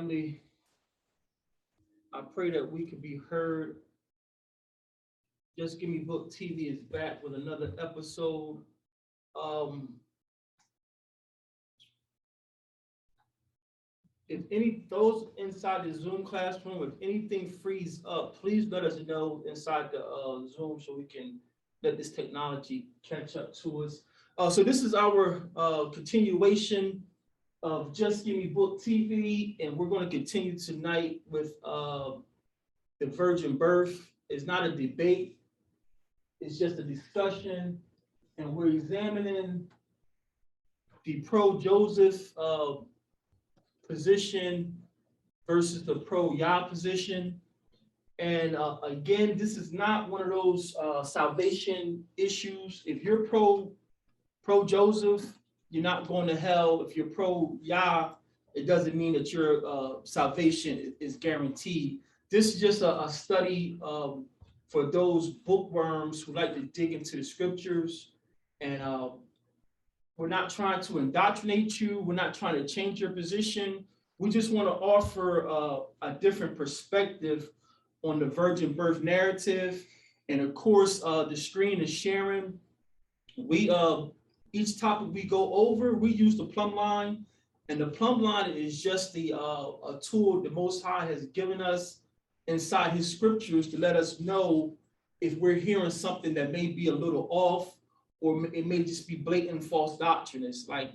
family. I pray that we can be heard. Just Give Me Book TV is back with another episode. If those inside the Zoom classroom, if anything frees up, please let us know inside the Zoom so we can let this technology catch up to us. So this is our continuation of Just Give Me Book TV, and we're going to continue tonight with the virgin birth. It's not a debate, it's just a discussion, and we're examining the pro-Joseph position versus the pro-YAH position. And again, this is not one of those salvation issues. If you're pro-Joseph, you're not going to hell. If you're pro-YAH, it doesn't mean that your salvation is guaranteed. This is just a study for those bookworms who like to dig into the scriptures. And we're not trying to indoctrinate you. We're not trying to change your position. We just want to offer a different perspective on the virgin birth narrative. And of course, the screen is sharing. Each topic we go over, we use the plumb line. And the plumb line is just a tool the Most High has given us inside his scriptures to let us know if we're hearing something that may be a little off, or it may just be blatant false doctrine. It's like,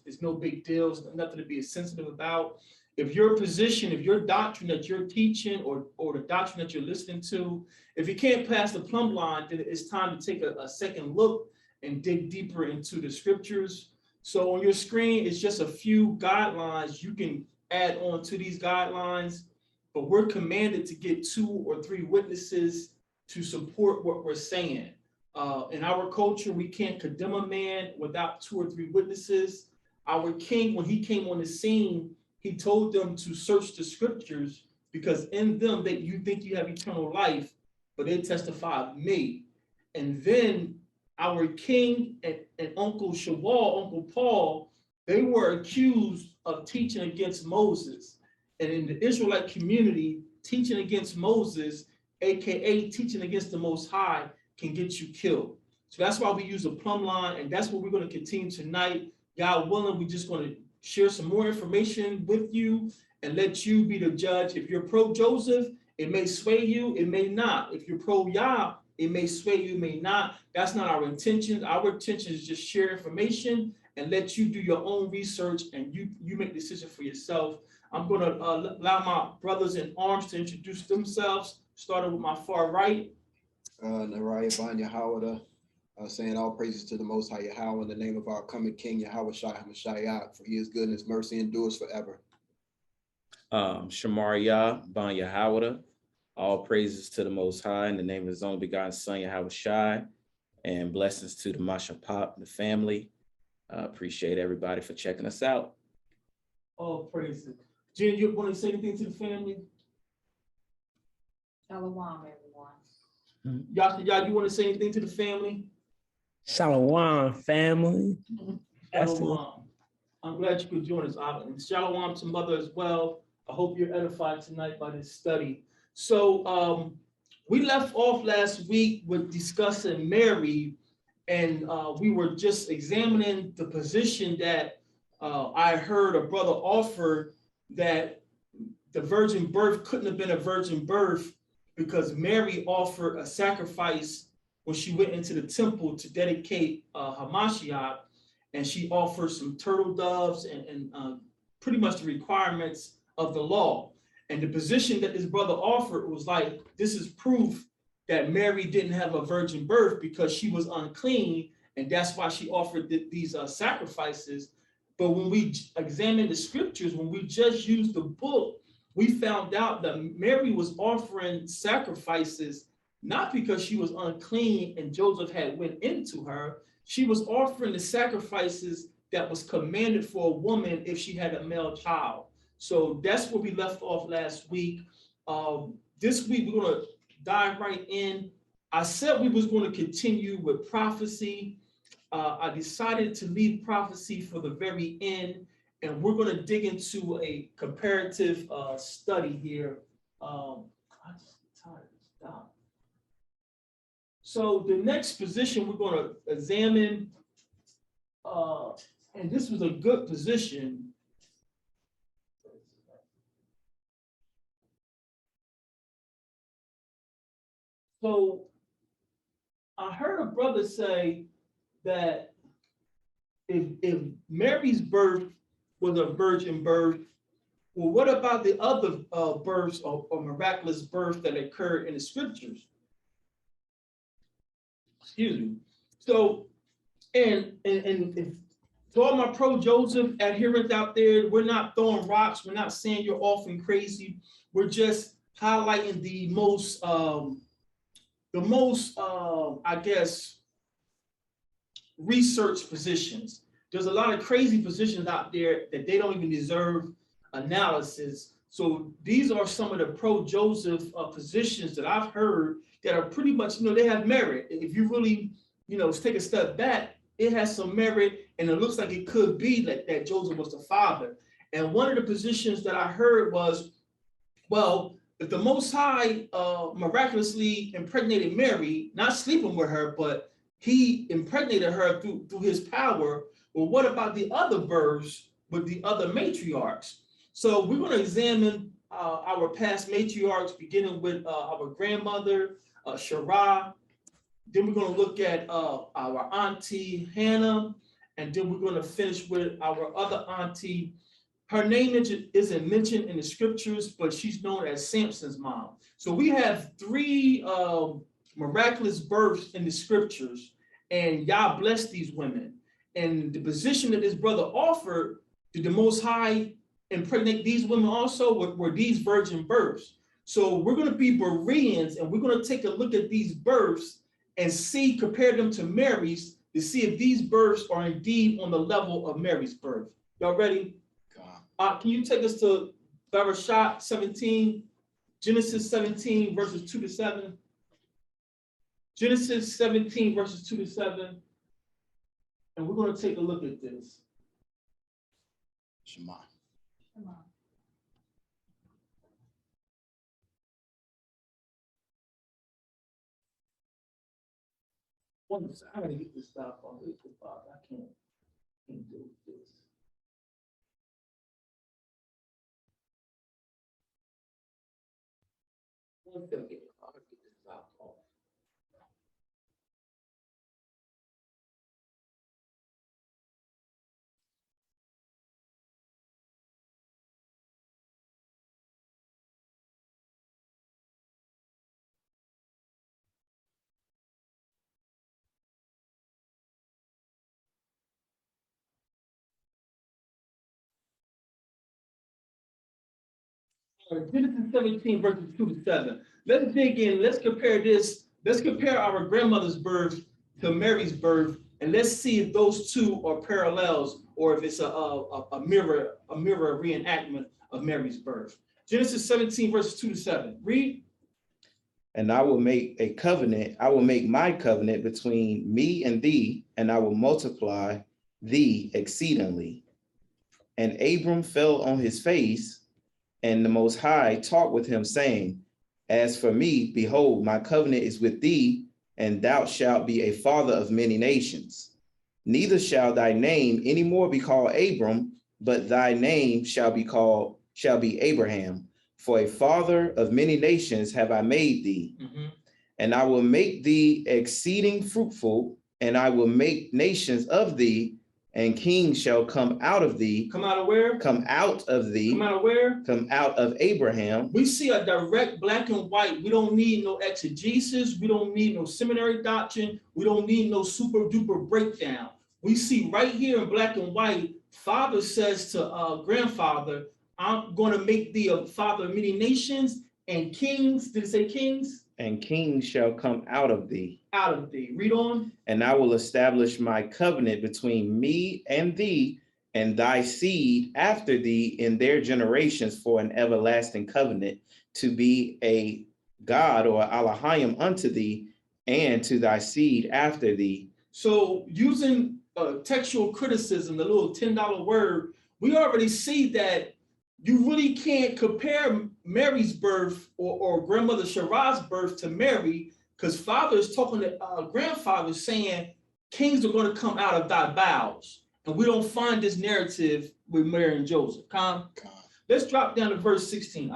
it's no big deal. It's nothing to be sensitive about. If your position, if your doctrine that you're teaching or the doctrine that you're listening to, if you can't pass the plumb line, then it's time to take a second look and dig deeper into the scriptures. So on your screen, it's just a few guidelines. You can add on to these guidelines, but we're commanded to get 2 or 3 witnesses to support what we're saying. In our culture, we can't condemn a man without 2 or 3 witnesses. Our king, when he came on the scene, he told them to search the scriptures because in them that you think you have eternal life, but they testify of me. And then our king and Uncle Shawal, Uncle Paul, they were accused of teaching against Moses. And in the Israelite community, teaching against Moses, AKA teaching against the Most High, can get you killed. So that's why we use a plumb line, and that's what we're going to continue tonight. God willing, we're just going to share some more information with you and let you be the judge. If you're pro-Joseph, it may sway you, it may not. If you're pro-YAH, it may sway you, it may not. That's not our intention. Our intention is just share information and let you do your own research and you make decisions for yourself. I'm going to allow my brothers in arms to introduce themselves, starting with my far right. Naraya Banya Hawada, saying all praises to the Most High Yahweh in the name of our coming King Yahweh Shai HaMashiach, for he is good and his mercy endures forever. Shamaria Banya Hawada, all praises to the Most High in the name of his only begotten Son Yahweh Shai, and blessings to the Masha Pop, the family. Appreciate everybody for checking us out. All praises. Jen, you want to say anything to the family? Shalom, everyone. Y'all, you want to say anything to the family? Shalom, family. Shalom. I'm glad you could join us. And shalom to Mother as well. I hope you're edified tonight by this study. So we left off last week with discussing Mary, and we were just examining the position that I heard a brother offer, that the virgin birth couldn't have been a virgin birth because Mary offered a sacrifice when she went into the temple to dedicate Hamashiach, and she offered some turtle doves and pretty much the requirements of the law. And the position that this brother offered was like, this is proof that Mary didn't have a virgin birth because she was unclean, and that's why she offered these sacrifices. But when we examine the scriptures, when we just used the book, we found out that Mary was offering sacrifices not because she was unclean and Joseph had went into her. She was offering the sacrifices that was commanded for a woman if she had a male child. So that's where we left off last week. This week, we're going to dive right in. I said we was going to continue with prophecy. I decided to leave prophecy for the very end and we're going to dig into a comparative study here. I just tired of this doc. So the next position we're going to examine, and this was a good position. So I heard a brother say that if Mary's birth was a virgin birth, well, what about the other births or miraculous birth that occurred in the scriptures? Excuse me. So, and if to all my pro-Joseph adherents out there, we're not throwing rocks. We're not saying you're off and crazy. We're just highlighting the most, I guess, research positions. There's a lot of crazy positions out there that they don't even deserve analysis. So these are some of the pro-Joseph positions that I've heard that are pretty much, they have merit. If you really, take a step back, it has some merit, and it looks like it could be that Joseph was the father. And one of the positions that I heard was, well, if the Most High miraculously impregnated Mary, not sleeping with her, but he impregnated her through his power, well, what about the other births with the other matriarchs? So we're going to examine our past matriarchs, beginning with our grandmother, Sarah. Then we're going to look at our auntie, Hannah. And then we're going to finish with our other auntie. Her name isn't mentioned in the scriptures, but she's known as Sampsons' mom. So we have three miraculous births in the scriptures, and Yah blessed these women. And the position that this brother offered, did the Most High impregnate these women also? Were these virgin births? So we're going to be Bereans, and we're going to take a look at these births and compare them to Mary's, to see if these births are indeed on the level of Mary's birth. Y'all ready? Can you take us to Bereshit 17, Genesis 17, verses 2 to 7? Genesis 17, verses 2 to 7. And we're going to take a look at this. Shema. I gotta get this stuff on. I can't do this. One second. I'll get this stuff off. Genesis 17, verses 2 to 7. Let's dig in. Let's compare this. Let's compare our grandmother's birth to Mary's birth, and let's see if those two are parallels or if it's a mirror reenactment of Mary's birth. Genesis 17, verses 2 to 7. Read. And I will make a covenant. I will make my covenant between me and thee, and I will multiply thee exceedingly. And Abram fell on his face, and the Most High talked with him, saying, As for me, behold, my covenant is with thee, and thou shalt be a father of many nations. Neither shall thy name any more be called Abram, but thy name shall be Abraham. For a father of many nations have I made thee. And I will make thee exceeding fruitful, and I will make nations of thee, and kings shall come out of thee. Come out of where? Come out of thee. Come out of where? Come out of Abraham. We see a direct black and white. We don't need no exegesis. We don't need no seminary doctrine. We don't need no super duper breakdown. We see right here in black and white, father says to grandfather, I'm going to make thee a father of many nations, and kings, did it say kings? And kings shall come out of thee. Out of thee. Read on. And I will establish my covenant between me and thee and thy seed after thee in their generations for an everlasting covenant, to be a God or Elohim unto thee and to thy seed after thee. So using textual criticism, the little $10 word, we already see that you really can't compare Mary's birth or grandmother Sarah's birth to Mary, because father is talking to grandfather saying, kings are going to come out of thy bowels. And we don't find this narrative with Mary and Joseph. Let's drop down to verse 16.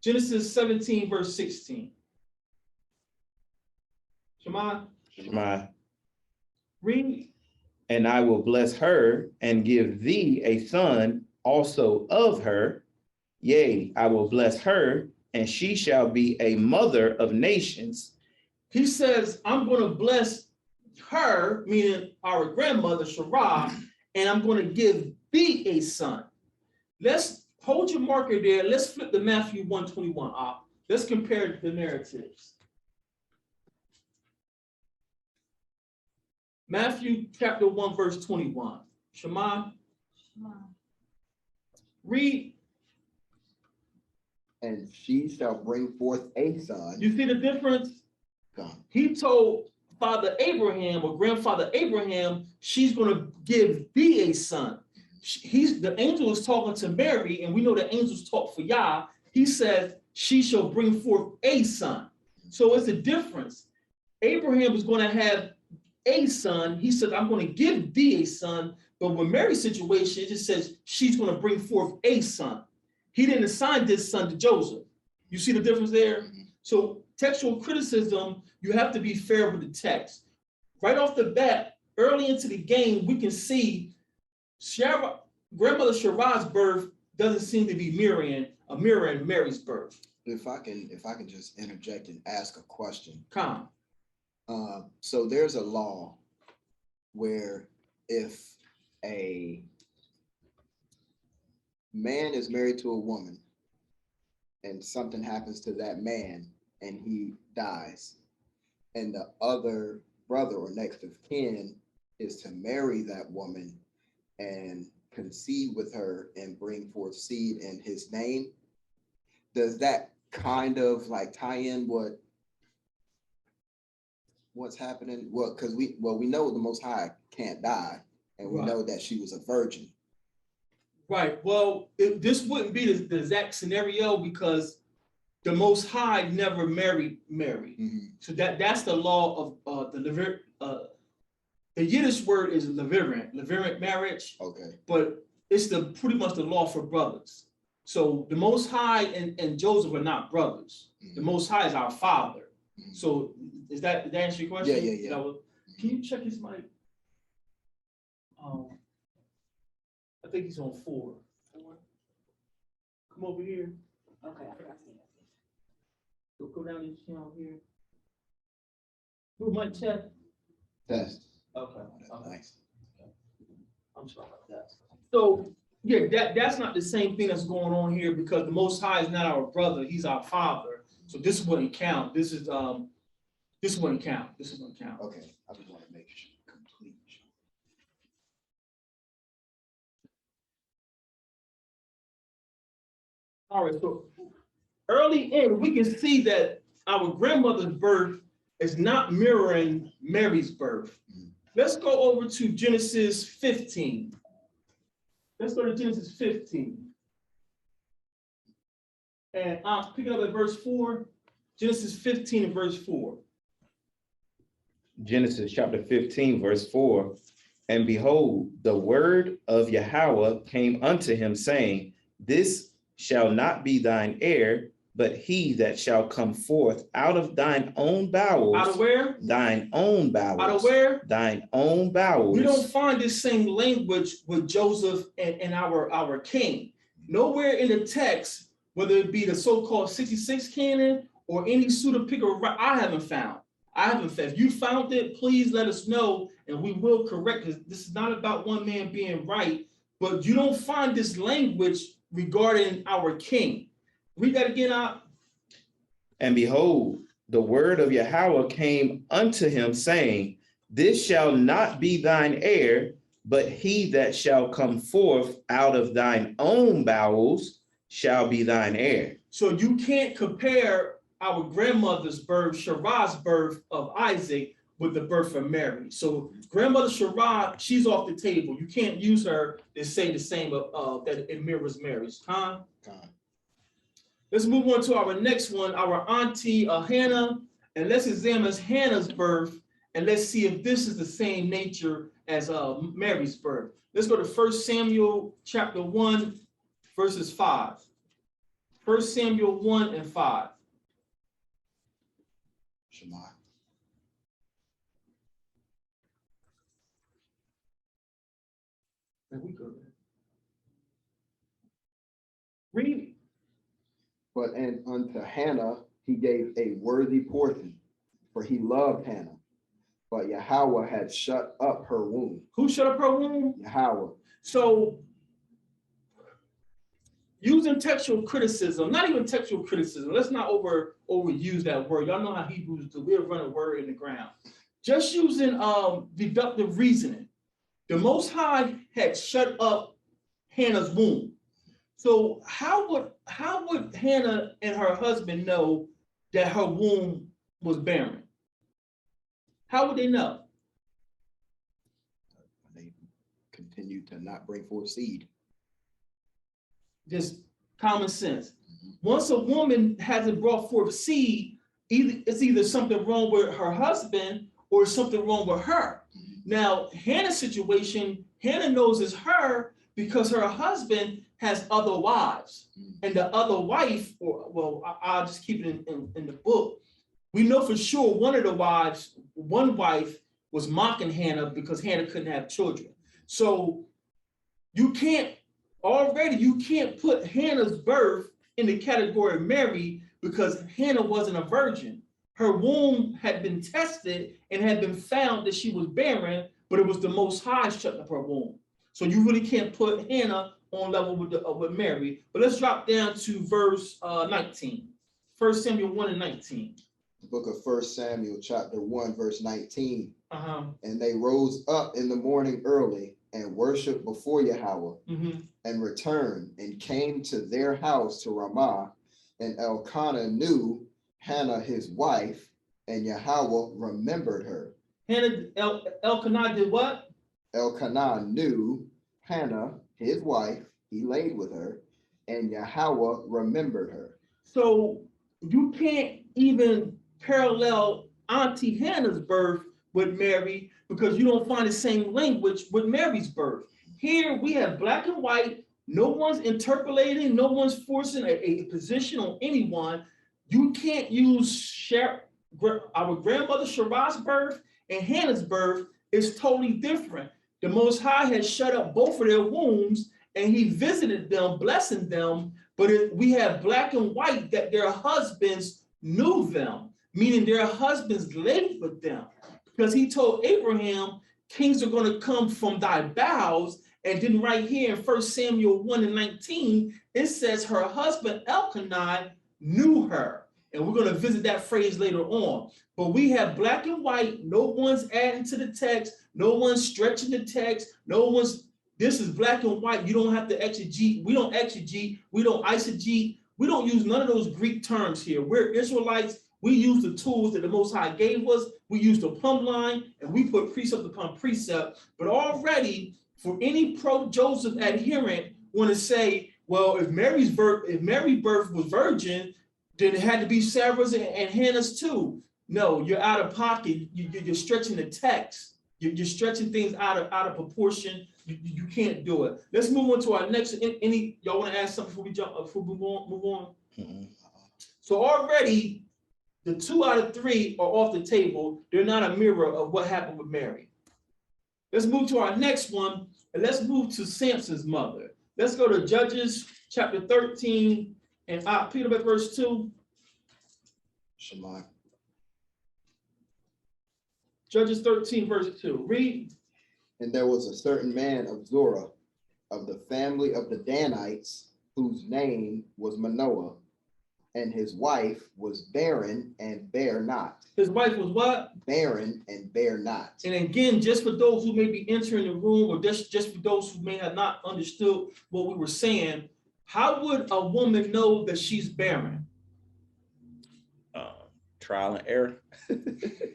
Genesis 17, verse 16. Shema. Read. And I will bless her and give thee a son also of her. Yea, I will bless her, and she shall be a mother of nations. He says, I'm going to bless her, meaning our grandmother, Sarah, and I'm going to give thee a son. Let's hold your marker there. Let's flip to Matthew 1:21. Let's compare the narratives. Matthew chapter 1, verse 21. Shema. Read. And she shall bring forth a son. You see the difference? He told Father Abraham or grandfather Abraham, she's going to give thee a son. The angel is talking to Mary, and we know the angels talk for YAH. He says, she shall bring forth a son. So it's a difference. Abraham is going to have a son. He said, I'm going to give thee a son. But with Mary's situation, it just says she's going to bring forth a son. He didn't assign this son to Joseph. You see the difference there? So textual criticism, you have to be fair with the text. Right off the bat, early into the game, we can see grandmother Sarah's birth doesn't seem to be mirroring Mary's birth. If I can just interject and ask a question. Come. So there's a law where if a man is married to a woman and something happens to that man and he dies, and the other brother or next of kin is to marry that woman and conceive with her and bring forth seed in his name, does that kind of like tie in what's happening? Well, because we know the Most High can't die, and we know that she was a virgin. Right. Well, this wouldn't be the exact scenario because the Most High never married Mary. So that's the law of the Yiddish word is levirate marriage. Okay. But it's pretty much the law for brothers. So the Most High and Joseph are not brothers. The Most High is our father. So did that answer your question? Yeah. Can you check his mic? I think he's on 4. Come over here. Okay. Go down this channel here. Who mic check? Test. Okay. Nice. I'm sorry about that. So yeah, that's not the same thing that's going on here because the Most High is not our brother; He's our Father. So this wouldn't count. This wouldn't count. Okay, I just want to make sure complete. All right. So early in, we can see that our grandmother's birth is not mirroring Mary's birth. Let's go over to Genesis 15. Let's go to Genesis 15. And I'm picking up at verse 4. Genesis 15 and verse 4. Genesis chapter 15, verse 4. And behold, the word of Yahweh came unto him, saying, this shall not be thine heir, but he that shall come forth out of thine own bowels. Out of where? Thine own bowels. Out of where? Thine own bowels. We don't find this same language with Joseph and our king. Nowhere in the text, whether it be the so-called 66 canon or any pseudo picker, I haven't found. If you found it, please let us know and we will correct it. This is not about one man being right, but you don't find this language regarding our king. Read that again out. And behold, the word of Yahweh came unto him, saying, this shall not be thine heir, but he that shall come forth out of thine own bowels shall be thine heir. So you can't compare our grandmother's birth, Sarah's birth of Isaac, with the birth of Mary. So grandmother Sarah, she's off the table. You can't use her to say the same that it mirrors Mary's. Huh? Let's move on to our next one, our auntie Hannah, and let's examine Hannah's birth, and let's see if this is the same nature as Mary's birth. Let's go to 1 Samuel chapter 1, verses 5. 1 Samuel 1 and 5. Shema. We good. Read. But and unto Hannah he gave a worthy portion, for he loved Hannah. But Yahweh had shut up her womb. Who shut up her womb? Yahweh. So, using textual criticism, not even textual criticism, let's not overuse that word. Y'all know how Hebrews do. We'll run a word in the ground. Just using deductive reasoning. The Most High had shut up Hannah's womb. So how would Hannah and her husband know that her womb was barren? How would they know? They continued to not bring forth seed. Just common sense. Once a woman hasn't brought forth seed, it's either something wrong with her husband or something wrong with her. Now, Hannah's situation, Hannah knows it's her because her husband has other wives. And the other wife, I'll just keep it in the book. We know for sure one wife was mocking Hannah because Hannah couldn't have children. So you can't put Hannah's birth in the category of Mary because Hannah wasn't a virgin. Her womb had been tested and had been found that she was barren, but it was the Most High shutting up her womb. So you really can't put Hannah on level with Mary. But let's drop down to verse 19. 1 Samuel 1 and 19. The book of 1 Samuel chapter 1 verse 19. And they rose up in the morning early and worshiped before Yahweh, and returned and came to their house to Ramah, and Elkanah knew Hannah his wife, and Yahweh remembered her. Elkanah did what? Elkanah knew Hannah his wife, he laid with her, and Yahweh remembered her. So you can't even parallel Auntie Hannah's birth with Mary because you don't find the same language with Mary's birth. Here we have black and white. No one's interpolating. No one's forcing a position on anyone. You can't use our grandmother Sarah's birth and Hannah's birth is totally different. The Most High has shut up both of their wombs and he visited them, blessing them. But we have black and white that their husbands knew them, meaning their husbands laid with them. Because he told Abraham, kings are going to come from thy bowels. And then right here in 1 Samuel 1 and 19, it says her husband Elkanah knew her. And we're going to visit that phrase later on. But we have black and white. No one's adding to the text. No one's stretching the text. This is black and white. You don't have to exegete. We don't exegete. We don't eisegete. We don't use none of those Greek terms here. We're Israelites. We use the tools that the Most High gave us. We use the plumb line and we put precept upon precept. But already for any pro-Joseph adherent want to say, well, if Mary's birth was virgin, then it had to be Sarah's and Hannah's too. No, you're out of pocket. You're stretching the text. You're stretching things out of proportion. You can't do it. Let's move on to our next. Y'all want to ask something before we move on? So already the 2 out of 3 are off the table. They're not a mirror of what happened with Mary. Let's move to our next one, and let's move to Sampsons mother. Let's go to Judges chapter 13, and pick up at verse 2. Shema. Judges 13, verse 2. Read. And there was a certain man of Zorah, of the family of the Danites, whose name was Manoah, and his wife was barren and bare not. His wife was what? Barren and bare not. And again, just for those who may be entering the room, or just for those who may have not understood what we were saying, how would a woman know that she's barren? Trial and error.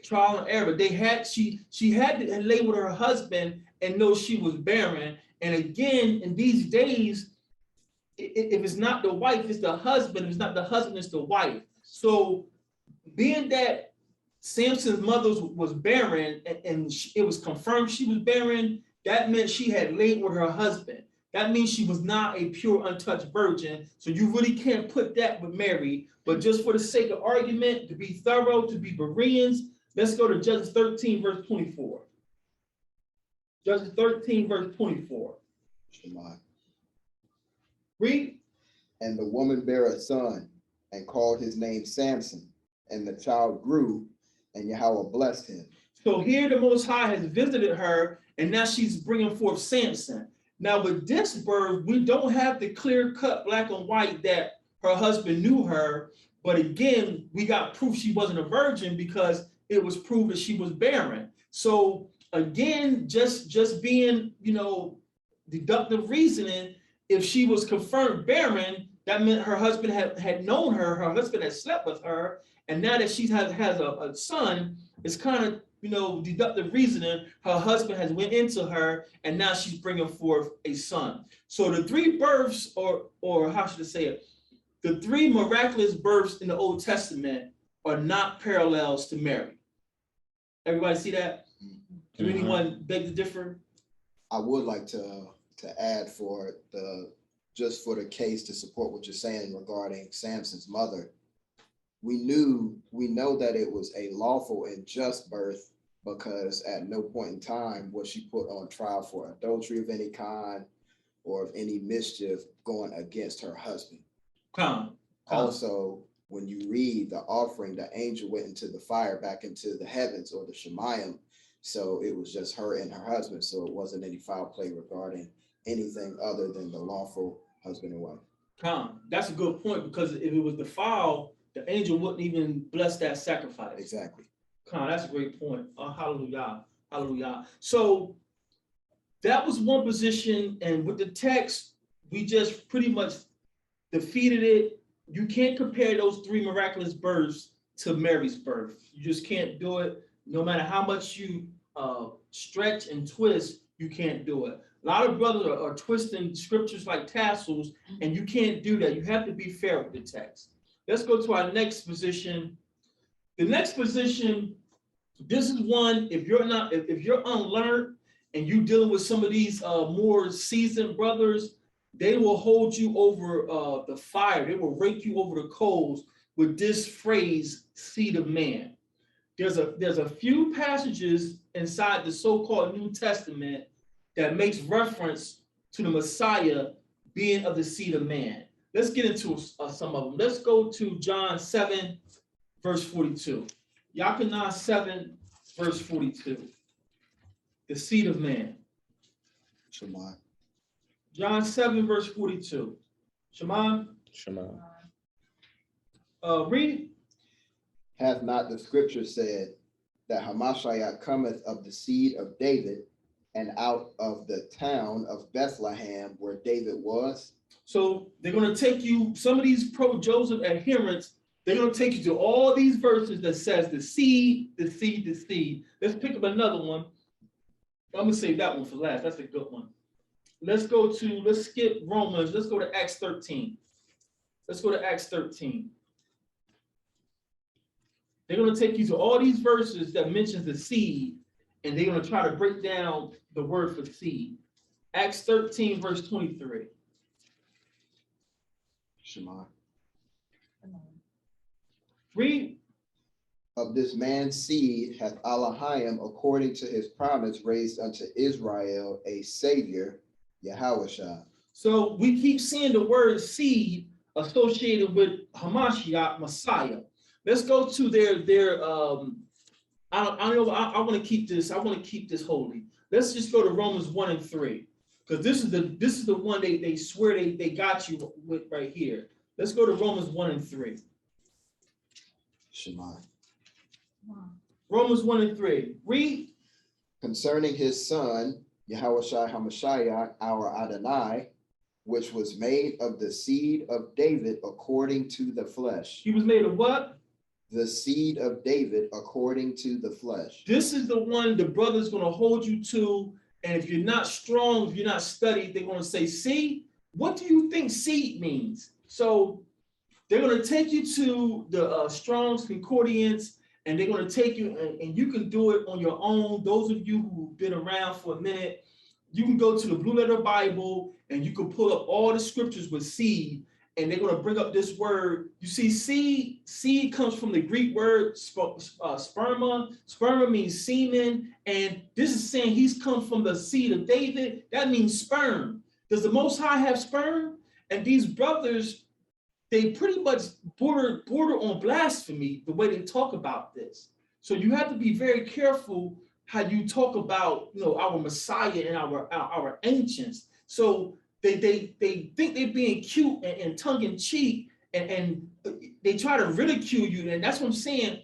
Trial and error. She had to lay with her husband and know she was barren. And again, in these days, if it's not the wife, it's the husband. If it's not the husband, it's the wife. So being that Sampson's mother was barren and it was confirmed she was barren, that meant she had laid with her husband. That means she was not a pure, untouched virgin. So you really can't put that with Mary. But just for the sake of argument, to be thorough, to be Bereans, let's go to Judges 13, verse 24. Judges 13, verse 24. Shema. Read. And the woman bare a son and called his name Samson. And the child grew, and Yahweh blessed him. So here the Most High has visited her, and now she's bringing forth Samson. Now with this birth, we don't have the clear-cut black and white that her husband knew her, but again, we got proof she wasn't a virgin because it was proved that she was barren. So again, just being, deductive reasoning, if she was confirmed barren, that meant her husband had known her husband had slept with her, and now that she has a son, it's kind of, deductive reasoning, her husband has went into her, and now she's bringing forth a son. So the three births, or how should I say it, the three miraculous births in the Old Testament are not parallels to Mary. Everybody see that? Does anyone beg to differ? I would like to add just for the case to support what you're saying regarding Sampson's mother. We know that it was a lawful and just birth because at no point in time was she put on trial for adultery of any kind or of any mischief going against her husband. Also, when you read the offering, the angel went into the fire back into the heavens or the Shemayim. So it was just her and her husband. So it wasn't any foul play regarding anything other than the lawful husband and wife. That's a good point, because if it was the foul, the angel wouldn't even bless that sacrifice. Exactly. That's a great point. Hallelujah. Hallelujah. So that was one position. And with the text, we just pretty much defeated it. You can't compare those three miraculous births to Mary's birth. You just can't do it. No matter how much you stretch and twist, you can't do it. A lot of brothers are twisting scriptures like tassels, and you can't do that. You have to be fair with the text. Let's go to our next position. The next position, this is one, if you're unlearned and you're dealing with some of these more seasoned brothers, they will hold you over the fire. They will rake you over the coals with this phrase, seed of man. There's a few passages inside the so-called New Testament that makes reference to the Messiah being of the seed of man. Let's get into some of them. Let's go to John 7, verse 42. Yachanan 7, verse 42. The seed of man. Shema. John 7, verse 42. Shema. Read. Hath not the scripture said that Hamashiach cometh of the seed of David and out of the town of Bethlehem where David was? So they're going to take you, some of these pro-Joseph adherents, they're going to take you to all these verses that says the seed, the seed, the seed. Let's pick up another one. I'm going to save that one for last. That's a good one. Let's skip Romans. Let's go to Acts 13. Let's go to Acts 13. They're going to take you to all these verses that mentions the seed, and they're going to try to break down the word for seed. Acts 13, verse 23. Shema. Read. Of this man's seed hath Elohim, according to his promise, raised unto Israel a savior, Yahushua. So we keep seeing the word seed associated with Hamashiach, Messiah. Let's go to their I want to keep this holy. Let's just go to Romans 1 and 3. Because this is the one they swear they got you with right here. Let's go to Romans 1 and 3. Shema. Romans 1 and 3. Read. Concerning his son, Yahushua HaMashiach, our Adonai, which was made of the seed of David according to the flesh. He was made of what? the seed of David according to the flesh. This is the one the brother's going to hold you to. And if you're not strong, if you're not studied, they're going to say, see, what do you think seed means? So they're going to take you to the Strong's Concordance, and they're going to take you, and you can do it on your own. Those of you who've been around for a minute, you can go to the Blue Letter Bible, and you can pull up all the scriptures with seed, and they're going to bring up this word. You see, seed comes from the Greek word sperma. Sperma means semen, and this is saying he's come from the seed of David. That means sperm. Does the Most High have sperm? And these brothers, they pretty much border on blasphemy, the way they talk about this. So you have to be very careful how you talk about, our Messiah and our ancients. So they think they're being cute and tongue in cheek, and they try to ridicule you. And that's what I'm saying.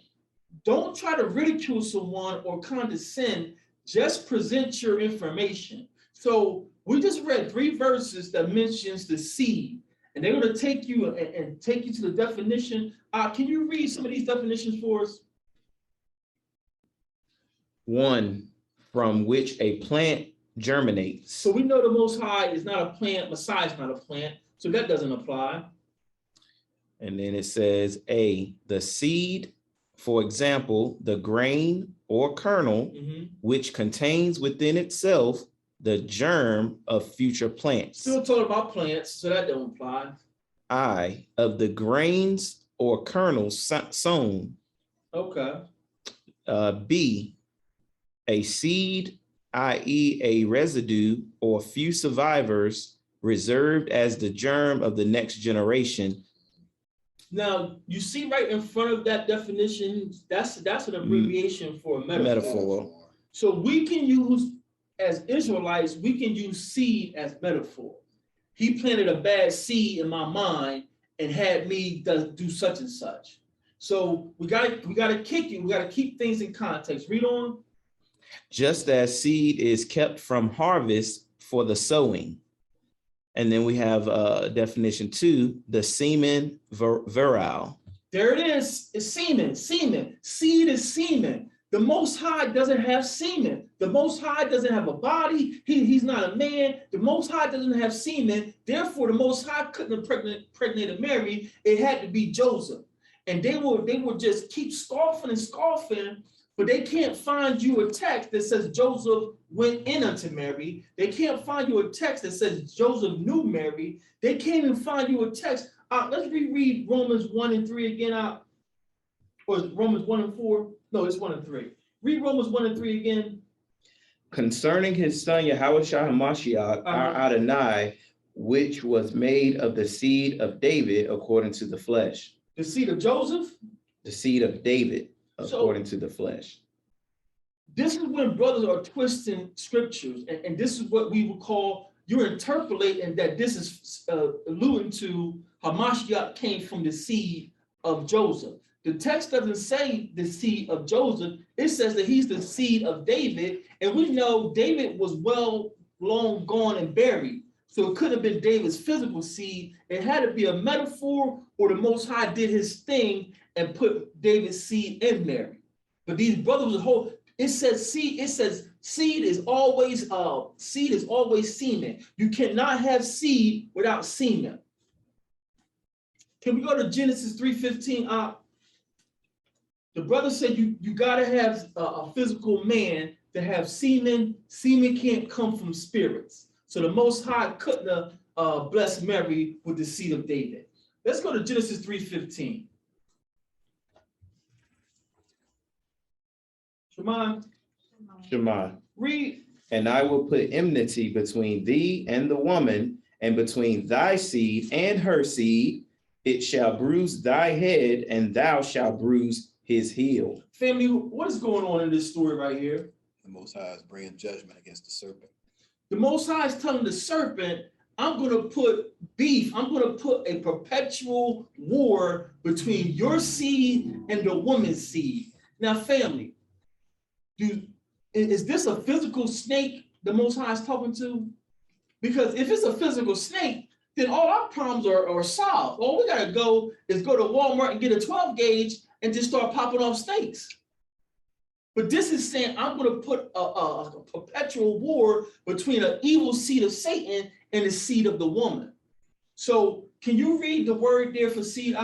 Don't try to ridicule someone or condescend. Just present your information. So we just read 3 verses that mentions the seed, and they're going to take you and take you to the definition. Can you read some of these definitions for us? 1, from which a plant germinates. So we know the Most High is not a plant, Messiah is not a plant, so that doesn't apply. And then it says A, the seed, for example, the grain or kernel, which contains within itself the germ of future plants. Still talking about plants, so that don't apply. I, of the grains or kernels sown. Okay. B, a seed, i.e. a residue or few survivors reserved as the germ of the next generation. Now, you see right in front of that definition, that's an abbreviation for a metaphor. So we can use, as Israelites, we can use seed as metaphor. He planted a bad seed in my mind and had me do such and such. So we gotta kick you. We gotta keep things in context. Read on. Just as seed is kept from harvest for the sowing. And then we have definition 2, the semen virile. There it is. It's semen. Seed is semen. The Most High doesn't have semen. The Most High doesn't have a body. He's not a man. The Most High doesn't have semen. Therefore, the Most High couldn't have impregnated Mary. It had to be Joseph. And they will just keep scoffing, but they can't find you a text that says Joseph went in unto Mary. They can't find you a text that says Joseph knew Mary. They can't even find you a text. Let's reread Romans 1 and 3 again out. Or is it Romans 1 and 4? No, it's 1 and 3. Read Romans 1 and 3 again. Concerning his son, Yahushua HaMashiach, our Adonai, which was made of the seed of David according to the flesh. The seed of Joseph? The seed of David according to the flesh. This is when brothers are twisting scriptures, and this is what we would call, you're interpolating that this is alluding to Hamashiach came from the seed of Joseph. The text doesn't say the seed of Joseph. It says that he's the seed of David, and we know David was long gone and buried. So it could have been David's physical seed. It had to be a metaphor, or the Most High did his thing and put David's seed in Mary. But these brothers it says seed. It says seed is always semen. You cannot have seed without semen. Can we go to Genesis 3:15? The brother said you gotta have a physical man to have semen. Semen can't come from spirits. So the Most High couldn't have blessed Mary with the seed of David. Let's go to Genesis 3:15. Shema. Read. And I will put enmity between thee and the woman, and between thy seed and her seed. It shall bruise thy head, and thou shalt bruise his heel. Family, what is going on in this story right here? The Most High is bringing judgment against the serpent. The Most High is telling the serpent, I'm going to put beef. I'm going to put a perpetual war between your seed and the woman's seed. Now, family, is this a physical snake the Most High is talking to? Because if it's a physical snake, then all our problems are solved. All we gotta go is go to Walmart and get a 12 gauge and just start popping off steaks. But this is saying I'm gonna put a perpetual war between an evil seed of Satan and the seed of the woman. So can you read the word there for seed?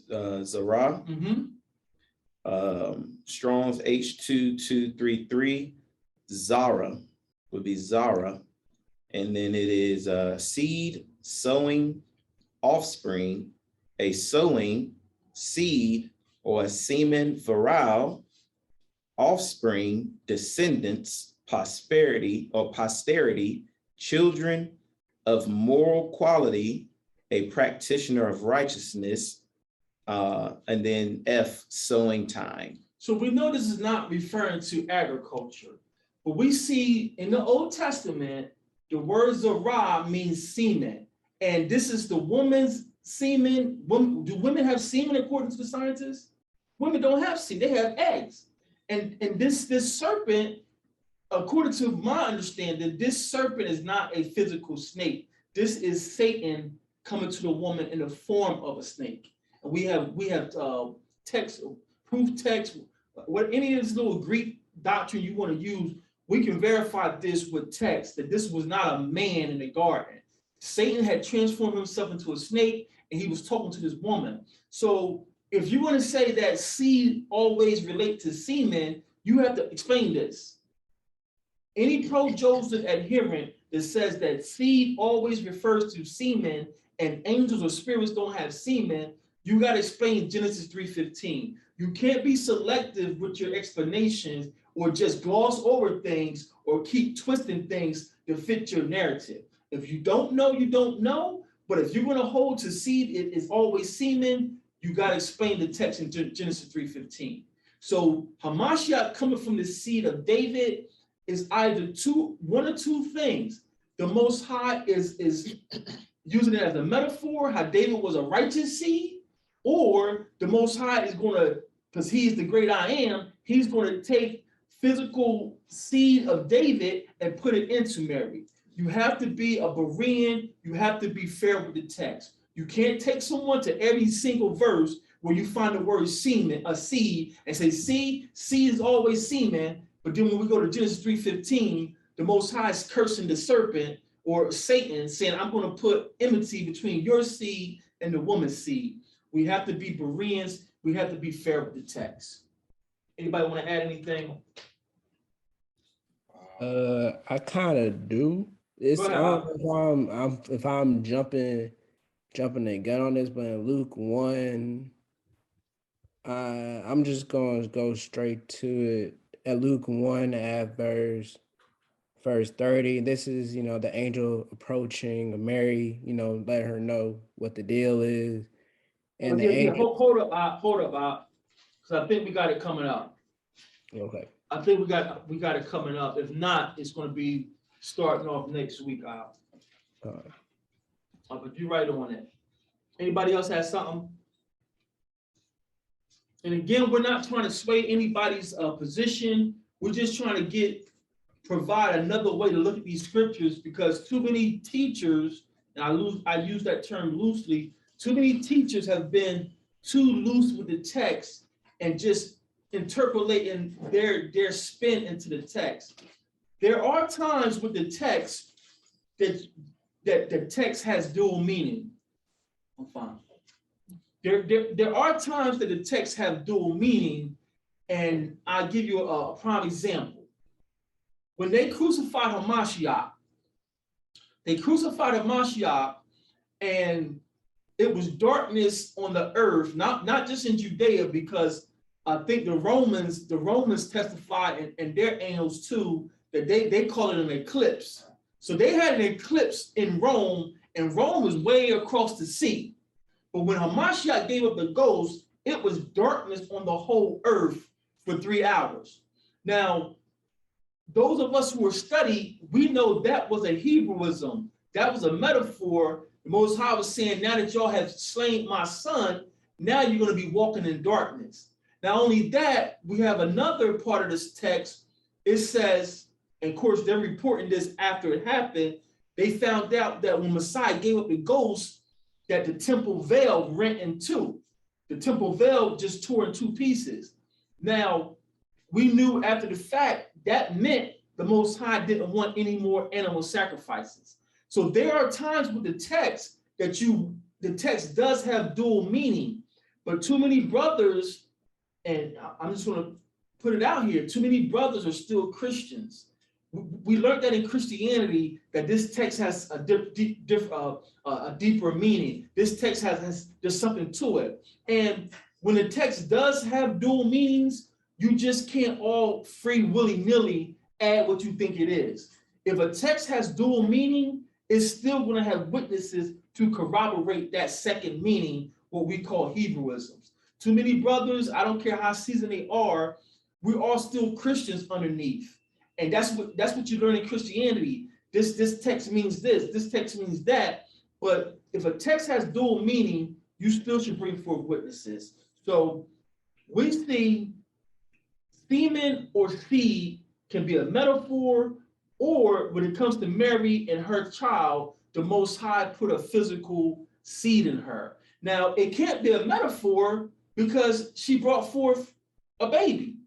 Zara. Mm-hmm. Strong's H2233. Zara would be Zara. And then it is seed, sowing, offspring, a sowing, seed, or a semen, virile, offspring, descendants, prosperity or posterity, children of moral quality, a practitioner of righteousness, and then F, sowing time. So we know this is not referring to agriculture, but we see in the Old Testament, the word Zerah means semen. And this is the woman's semen. Do women have semen according to the scientists? Women don't have semen, they have eggs. And this serpent, according to my understanding, this serpent is not a physical snake. This is Satan coming to the woman in the form of a snake. And we have text, proof text, what any of this little Greek doctrine you want to use, we can verify this with text that this was not a man in the garden. Satan had transformed himself into a snake and he was talking to this woman. So if you want to say that seed always relate to semen, you have to explain this. Any pro-Joseph adherent that says that seed always refers to semen and angels or spirits don't have semen, you got to explain Genesis 3:15. You can't be selective with your explanations or just gloss over things or keep twisting things to fit your narrative. If you don't know, you don't know. But if you're going to hold to seed, it is always semen. You got to explain the text in Genesis 3:15. So Hamashiach coming from the seed of David is either one or two things. The Most High is using it as a metaphor, how David was a righteous seed, or the Most High is going to, because he is the great I am, he's going to take physical seed of David and put it into Mary. You have to be a Berean, you have to be fair with the text. You can't take someone to every single verse where you find the word semen, a seed, and say, see, seed is always semen. But then when we go to Genesis 3:15, the Most High is cursing the serpent or Satan, saying, I'm going to put enmity between your seed and the woman's seed. We have to be Bereans. We have to be fair with the text. Anybody want to add anything? I kind of do. It's if I'm jumping the gun on this, but in Luke 1, I'm just gonna go straight to it. At Luke 1 at verse 30, this is, the angel approaching Mary, letting her know what the deal is. And the angel... Hold up, because I think we got it coming up. Okay. I think we got it coming up. If not, it's going to be starting off next week. But you're right on it. Anybody else has something? And again, we're not trying to sway anybody's position. We're just trying to provide another way to look at these scriptures, because too many teachers, and I use that term loosely, too many teachers have been too loose with the text and just interpolating their spin into the text. There are times with the text that the text has dual meaning. I'm fine. There are times that the texts have dual meaning, and I'll give you a prime example. When they crucified Hamashiach, and it was darkness on the earth, not just in Judea, because I think the Romans testified in their annals too, that they call it an eclipse. So they had an eclipse in Rome, and Rome was way across the sea. But when Hamashiach gave up the ghost, it was darkness on the whole earth for 3 hours. Now, those of us who are studied, we know that was a Hebrewism. That was a metaphor. The Most High was saying, now that y'all have slain my son, now you're going to be walking in darkness. Not only that, we have another part of this text. It says, and of course, they're reporting this after it happened, they found out that when Messiah gave up the ghost, that the temple veil rent in two. The temple veil just tore in two pieces. Now, we knew after the fact that meant the Most High didn't want any more animal sacrifices. So there are times with the text that the text does have dual meaning, but too many brothers, and I'm just going to put it out here, too many brothers are still Christians. We learned that in Christianity that this text has a deeper meaning. This text there's something to it. And when the text does have dual meanings, you just can't all free willy-nilly add what you think it is. If a text has dual meaning, it's still going to have witnesses to corroborate that second meaning, what we call Hebrewisms. Too many brothers, I don't care how seasoned they are, we're all still Christians underneath. And that's what you learn in Christianity. This text means this text means that. But if a text has dual meaning, you still should bring forth witnesses. So we see semen or seed can be a metaphor, or when it comes to Mary and her child, the Most High put a physical seed in her. Now, it can't be a metaphor because she brought forth a baby,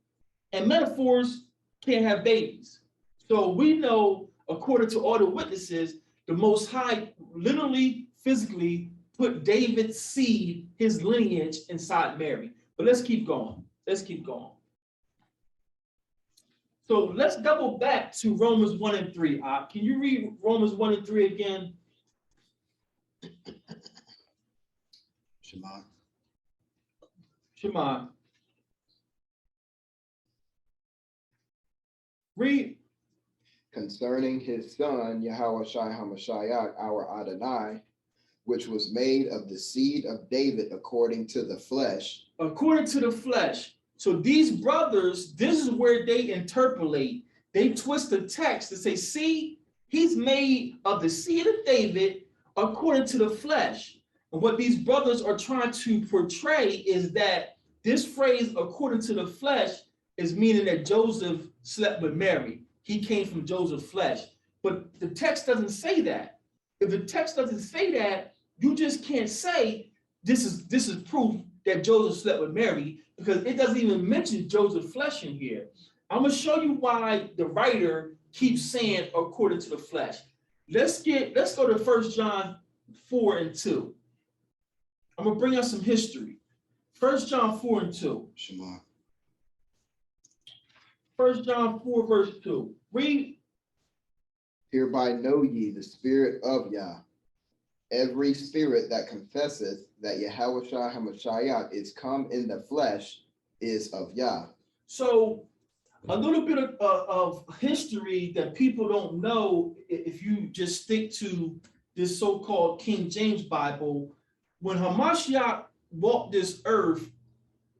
and metaphors can't have babies. So we know, according to all the witnesses, the Most High literally, physically put David's seed, his lineage, inside Mary. But let's keep going. Let's keep going. So let's double back to Romans 1 and 3. Can you read Romans 1 and 3 again? Shema. Shema. Read. Concerning his son, Yahushua HaMashiach, our Adonai, which was made of the seed of David according to the flesh. According to the flesh. So these brothers, this is where they interpolate. They twist the text to say, see, he's made of the seed of David according to the flesh. And what these brothers are trying to portray is that this phrase, according to the flesh, is meaning that Joseph slept with Mary. He came from Joseph's flesh. But the text doesn't say that. If the text doesn't say that, you just can't say this is proof that Joseph slept with Mary, because it doesn't even mention Joseph's flesh in here. I'm going to show you why the writer keeps saying according to the flesh. Let's go to 1 John 4 and 2. I'm going to bring us some history. 1 John 4 and 2. Shema. 1 John 4 verse 2. Read. Hereby know ye the spirit of Yah. Every spirit that confesseth that Yahushua HaMashiach is come in the flesh is of Yah. So a little bit of history that people don't know if you just stick to this so-called King James Bible. When Hamashiach walked this earth,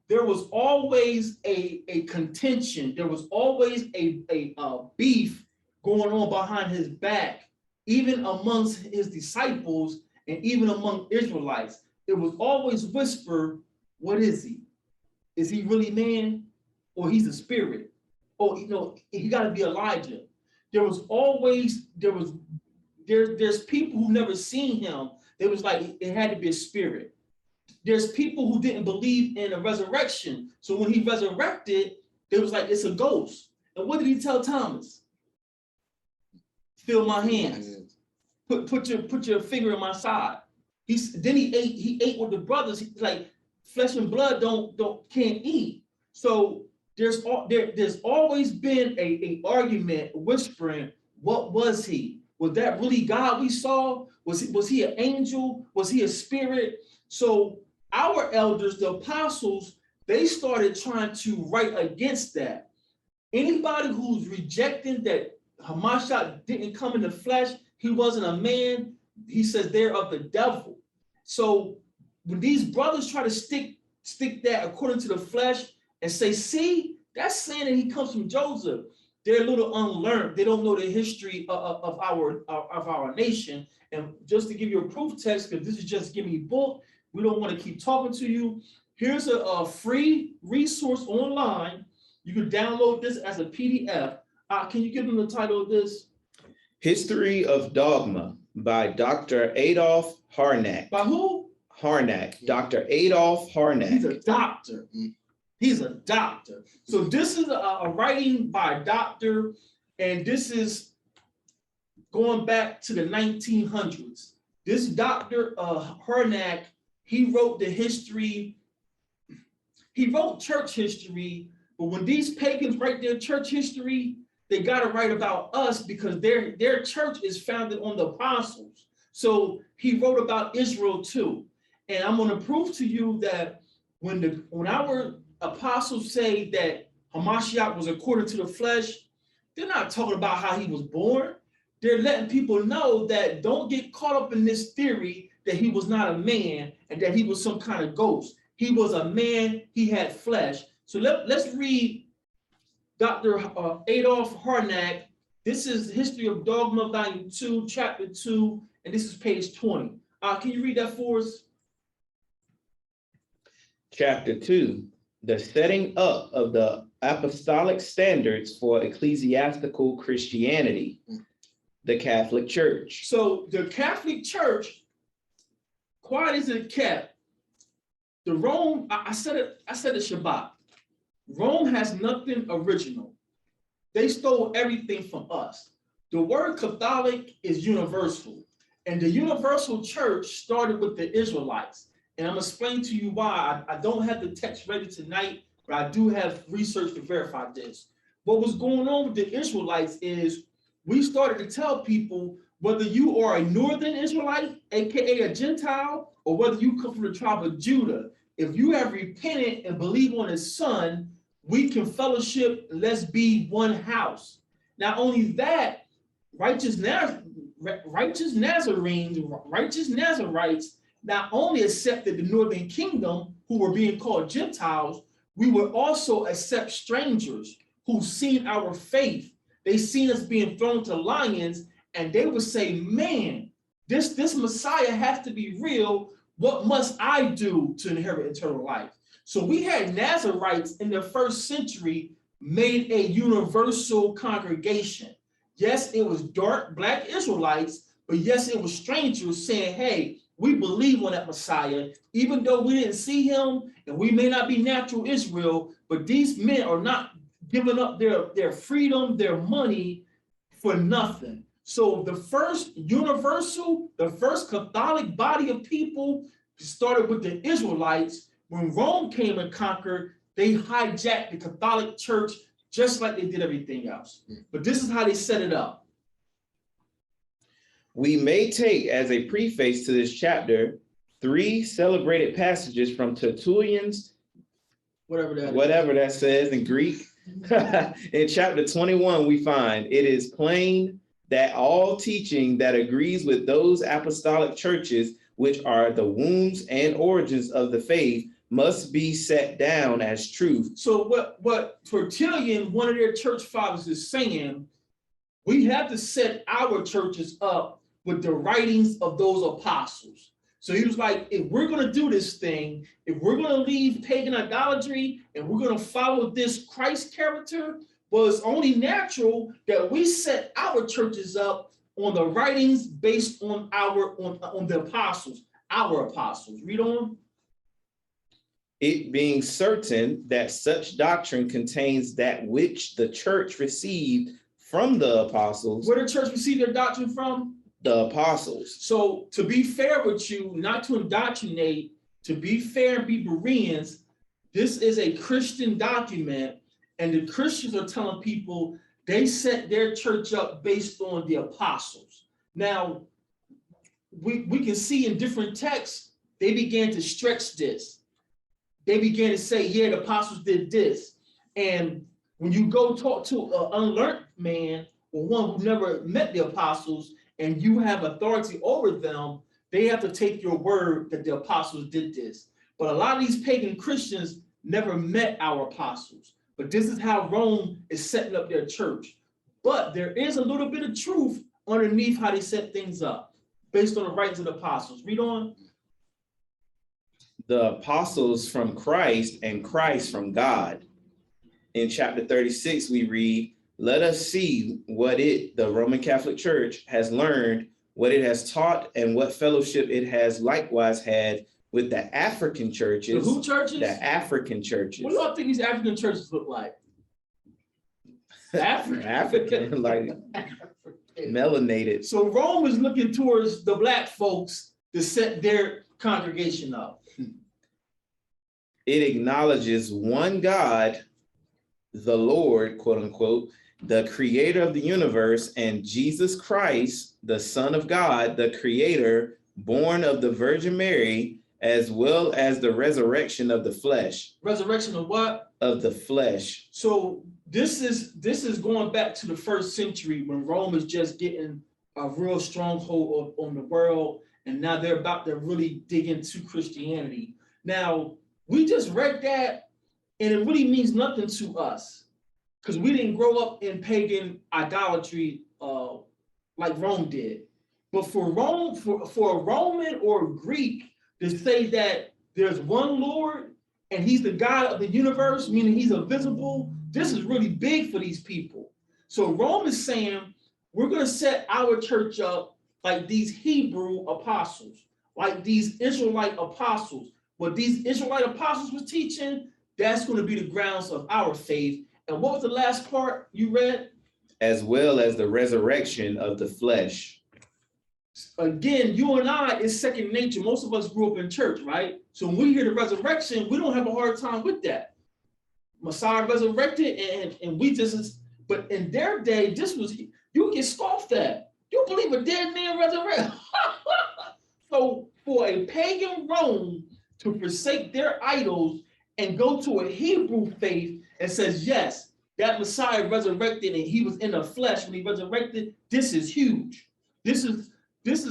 there was always a contention. There was always a beef going on behind his back, even amongst his disciples and even among Israelites. It was always whispered, what is he? Is he really man, or he's a spirit? Oh, he got to be Elijah. There's people who never seen him. It was like it had to be a spirit. There's people who didn't believe in a resurrection. So when he resurrected, it was like it's a ghost. And what did he tell Thomas? Feel my hands. Put your finger in my side. He ate with the brothers. He's like, flesh and blood can't eat. So there's always been a argument whispering, what was he? Was that really God we saw? Was he an angel? Was he a spirit? So our elders, the apostles, they started trying to write against that. Anybody who's rejecting that Hamashiach didn't come in the flesh, he wasn't a man, he says they're of the devil. So when these brothers try to stick that according to the flesh and say, see, that's saying that he comes from Joseph, they're a little unlearned. They don't know the history of our nation. And just to give you a proof text, because this is just give me book, we don't want to keep talking to you. Here's a free resource online. You can download this as a PDF. Can you give them the title of this? History of Dogma by Dr. Adolf Harnack. By who? Harnack, Dr. Adolf Harnack. He's a doctor. He's a doctor. So this is a writing by a doctor, and this is going back to the 1900s. This Dr. Harnack, he wrote the history. He wrote church history, but when these pagans write their church history, they got to write about us because their church is founded on the apostles. So he wrote about Israel too. And I'm going to prove to you that when our apostles say that Hamashiach was according to the flesh, they're not talking about how he was born. They're letting people know that don't get caught up in this theory that he was not a man and that he was some kind of ghost. He was a man, he had flesh. So let's read Dr. Adolf Harnack. This is History of Dogma, Volume 2, Chapter 2, and this is page 20. Can you read that for us? Chapter 2, the setting up of the apostolic standards for ecclesiastical Christianity, the Catholic Church. So the Catholic Church, quiet as it kept, the Rome, I said it Shabbat. Rome has nothing original. They stole everything from us. The word Catholic is universal, and the universal church started with the Israelites. And I'm gonna explain to you why. I don't have the text ready tonight, but I do have research to verify this. What was going on with the Israelites is we started to tell people whether you are a northern Israelite, aka a Gentile, or whether you come from the tribe of Judah. If you have repented and believe on his son, we can fellowship, let's be one house. Not only that, righteous Nazarenes, righteous Nazarites, not only accepted the northern kingdom who were being called Gentiles, we would also accept strangers who seen our faith. They seen us being thrown to lions, and they would say, man, this Messiah has to be real. What must I do to inherit eternal life? So we had Nazarites in the first century made a universal congregation. Yes, it was dark black Israelites, but yes, it was strangers saying, hey, we believe on that Messiah, even though we didn't see him and we may not be natural Israel, but these men are not giving up their freedom, their money for nothing. So the first universal, the first Catholic body of people started with the Israelites. When Rome came and conquered, they hijacked the Catholic Church just like they did everything else. But this is how they set it up. We may take as a preface to this chapter 3 celebrated passages from Tertullian's, whatever that says in Greek. In chapter 21, we find it is plain that all teaching that agrees with those apostolic churches, which are the wombs and origins of the faith, must be set down as truth. So what Tertullian, one of their church fathers, is saying, we have to set our churches up with the writings of those apostles. So he was like, if we're going to do this thing, if we're going to leave pagan idolatry and we're going to follow this Christ character, well, it's only natural that we set our churches up on the writings based on on the apostles, our apostles. Read on. It being certain that such doctrine contains that which the church received from the apostles. Where the church received their doctrine from? The apostles. So to be fair with you, not to indoctrinate, to be fair and be Bereans, this is a Christian document, and the Christians are telling people they set their church up based on the apostles. Now, we can see in different texts, they began to stretch this. They began to say, yeah, the apostles did this. And when you go talk to an unlearned man or one who never met the apostles and you have authority over them, they have to take your word that the apostles did this. But a lot of these pagan Christians never met our apostles. But this is how Rome is setting up their church. But there is a little bit of truth underneath how they set things up based on the writings of the apostles. Read on. The apostles from Christ and Christ from God. In chapter 36, we read, let us see what the Roman Catholic Church, has learned, what it has taught, and what fellowship it has likewise had with the African churches. The who churches? The African churches. What do y'all think these African churches look like? African, like melanated. So Rome is looking towards the black folks to set their congregation up. It acknowledges one God, the Lord, quote unquote, the creator of the universe, and Jesus Christ, the Son of God, the creator, born of the Virgin Mary, as well as the resurrection of the flesh. Resurrection of what? Of the flesh. So this is going back to the 1st century when Rome is just getting a real stronghold on the world, and now they're about to really dig into Christianity. Now, we just read that, and it really means nothing to us because we didn't grow up in pagan idolatry like Rome did. But for Rome, for a Roman or Greek to say that there's one Lord and he's the God of the universe, meaning he's invisible, this is really big for these people. So Rome is saying, we're going to set our church up like these Hebrew apostles, like these Israelite apostles. What these Israelite apostles was teaching, that's going to be the grounds of our faith. And what was the last part you read? As well as the resurrection of the flesh. Again, you and I is second nature. Most of us grew up in church, right? So when we hear the resurrection, we don't have a hard time with that. Messiah resurrected, and we just, but in their day, this was, you get scoffed at. You believe a dead man resurrected? So for a pagan Rome to forsake their idols and go to a Hebrew faith and says, yes, that Messiah resurrected and he was in the flesh when he resurrected, this is huge. This is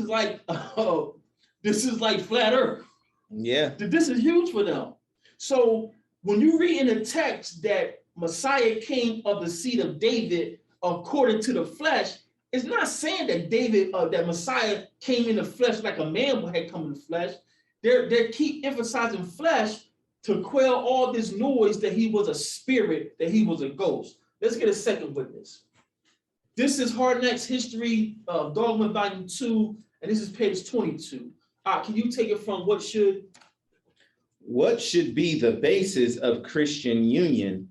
like flat earth. Yeah. This is huge for them. So when you read in the text that Messiah came of the seed of David according to the flesh, it's not saying that that Messiah came in the flesh like a man had come in the flesh. They keep emphasizing flesh to quell all this noise that he was a spirit, that he was a ghost. Let's get a second witness. This is Hardneck's History of Dogma Volume 2, and this is page 22. Can you take it from what should be the basis of Christian union,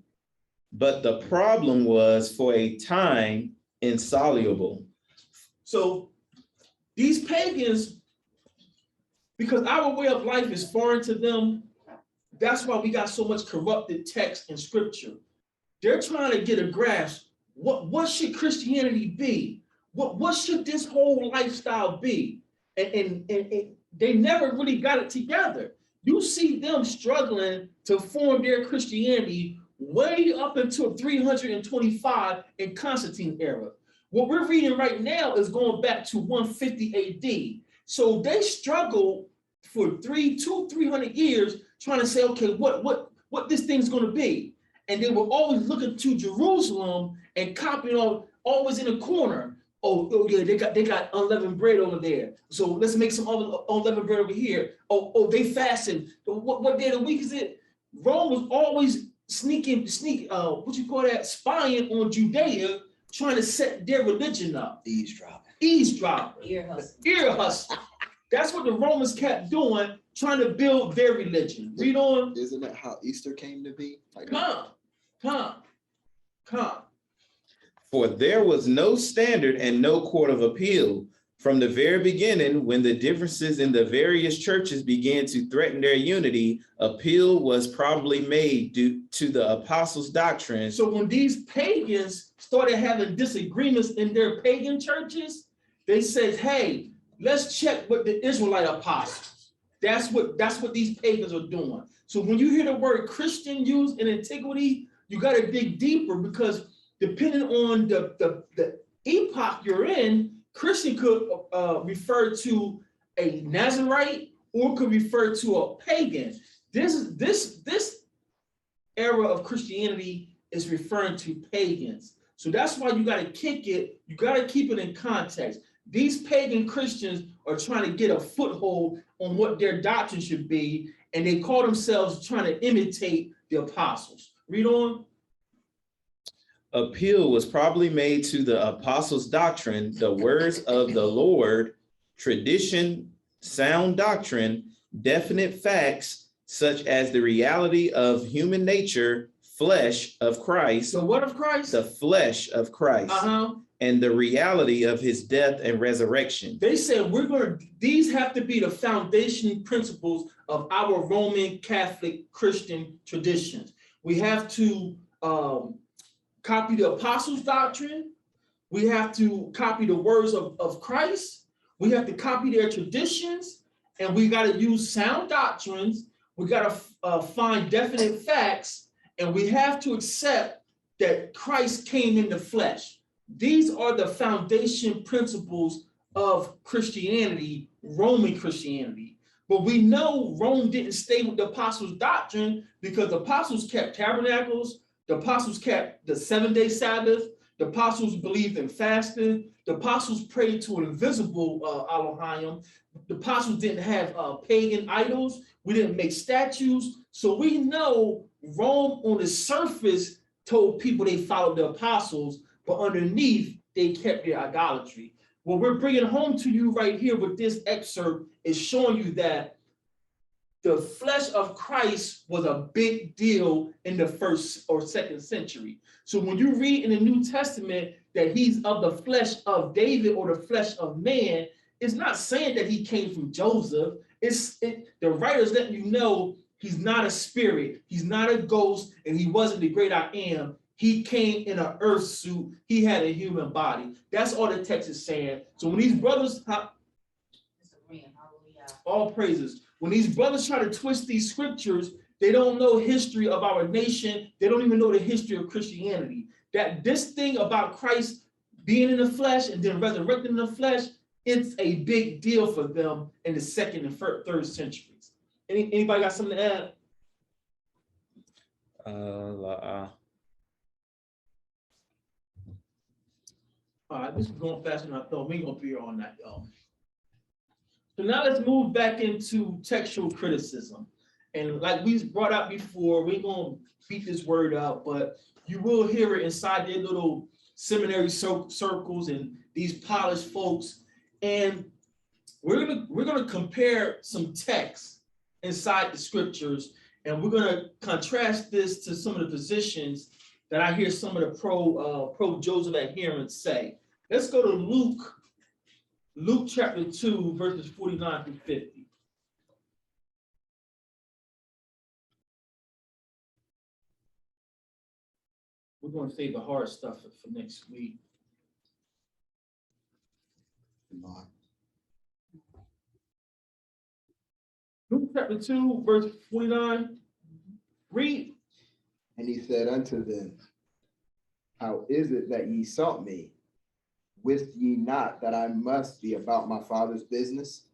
but the problem was for a time insoluble. So these pagans, because our way of life is foreign to them, that's why we got so much corrupted text in scripture. They're trying to get a grasp. What should Christianity be? What should this whole lifestyle be? And they never really got it together. You see them struggling to form their Christianity way up until 325 in Constantine era. What we're reading right now is going back to 150 AD. So they struggled for 300 years trying to say, okay, what this thing's going to be. And they were always looking to Jerusalem and copying always in a corner. Oh yeah, they got unleavened bread over there. So let's make some other unleavened bread over here. Oh, they fasted. What day of the week is it? Rome was always spying on Judea, trying to set their religion up. Eavesdropping. Ear hustle. That's what the Romans kept doing, trying to build their religion. Read on. Isn't that how Easter came to be? Like, Come. For there was no standard and no court of appeal. From the very beginning, when the differences in the various churches began to threaten their unity, appeal was probably made due to the apostles' doctrine. So when these pagans started having disagreements in their pagan churches, they said, hey, let's check with the Israelite apostles. That's what these pagans are doing. So when you hear the word Christian used in antiquity, you got to dig deeper, because depending on the epoch you're in, Christian could refer to a Nazarite or could refer to a pagan. This era of Christianity is referring to pagans. So that's why you got to kick it. You got to keep it in context. These pagan Christians are trying to get a foothold on what their doctrine should be, and they call themselves trying to imitate the apostles. Read on. appeal was probably made to the apostles' doctrine, the words of the Lord, tradition, sound doctrine, definite facts, such as the reality of human nature, flesh of Christ. So what of Christ? The flesh of Christ. And the reality of his death and resurrection. They said these have to be the foundation principles of our Roman Catholic Christian traditions. We have to copy the apostles' doctrine. We have to copy the words of Christ. We have to copy their traditions, and we got to use sound doctrines. We got to find definite facts, and we have to accept that Christ came in the flesh. These are the foundation principles of Christianity, Roman Christianity. But we know Rome didn't stay with the apostles' doctrine, because the apostles kept tabernacles, the apostles kept the 7-day Sabbath, the apostles believed in fasting, the apostles prayed to an invisible Elohim, the apostles didn't have pagan idols, we didn't make statues. So we know Rome on the surface told people they followed the apostles, but underneath they kept their idolatry. What we're bringing home to you right here with this excerpt is showing you that the flesh of Christ was a big deal in the 1st or 2nd century. So when you read in the New Testament that he's of the flesh of David or the flesh of man, it's not saying that he came from Joseph. The writer's letting you know he's not a spirit, he's not a ghost, and he wasn't the great I am. He came in an earth suit. He had a human body. That's all the text is saying. So when these brothers, all praises, when these brothers try to twist these scriptures, they don't know history of our nation. They don't even know the history of Christianity. That this thing about Christ being in the flesh and then resurrecting in the flesh, it's a big deal for them in the 2nd and 3rd centuries. Anybody got something to add? All right, this is going faster than I thought. We ain't gonna be here all night, y'all. So now let's move back into textual criticism. And like we brought out before, we ain't gonna beat this word out, but you will hear it inside their little seminary circles and these polished folks. And we're gonna compare some texts inside the scriptures, and we're gonna contrast this to some of the positions that I hear some of the pro-Joseph adherents say. Let's go to Luke chapter 2, verses 49 through 50. We're going to save the hard stuff for next week. Luke chapter 2, verse 49. Read. And he said unto them, how is it that ye sought me? Wist ye not that I must be about my Father's business?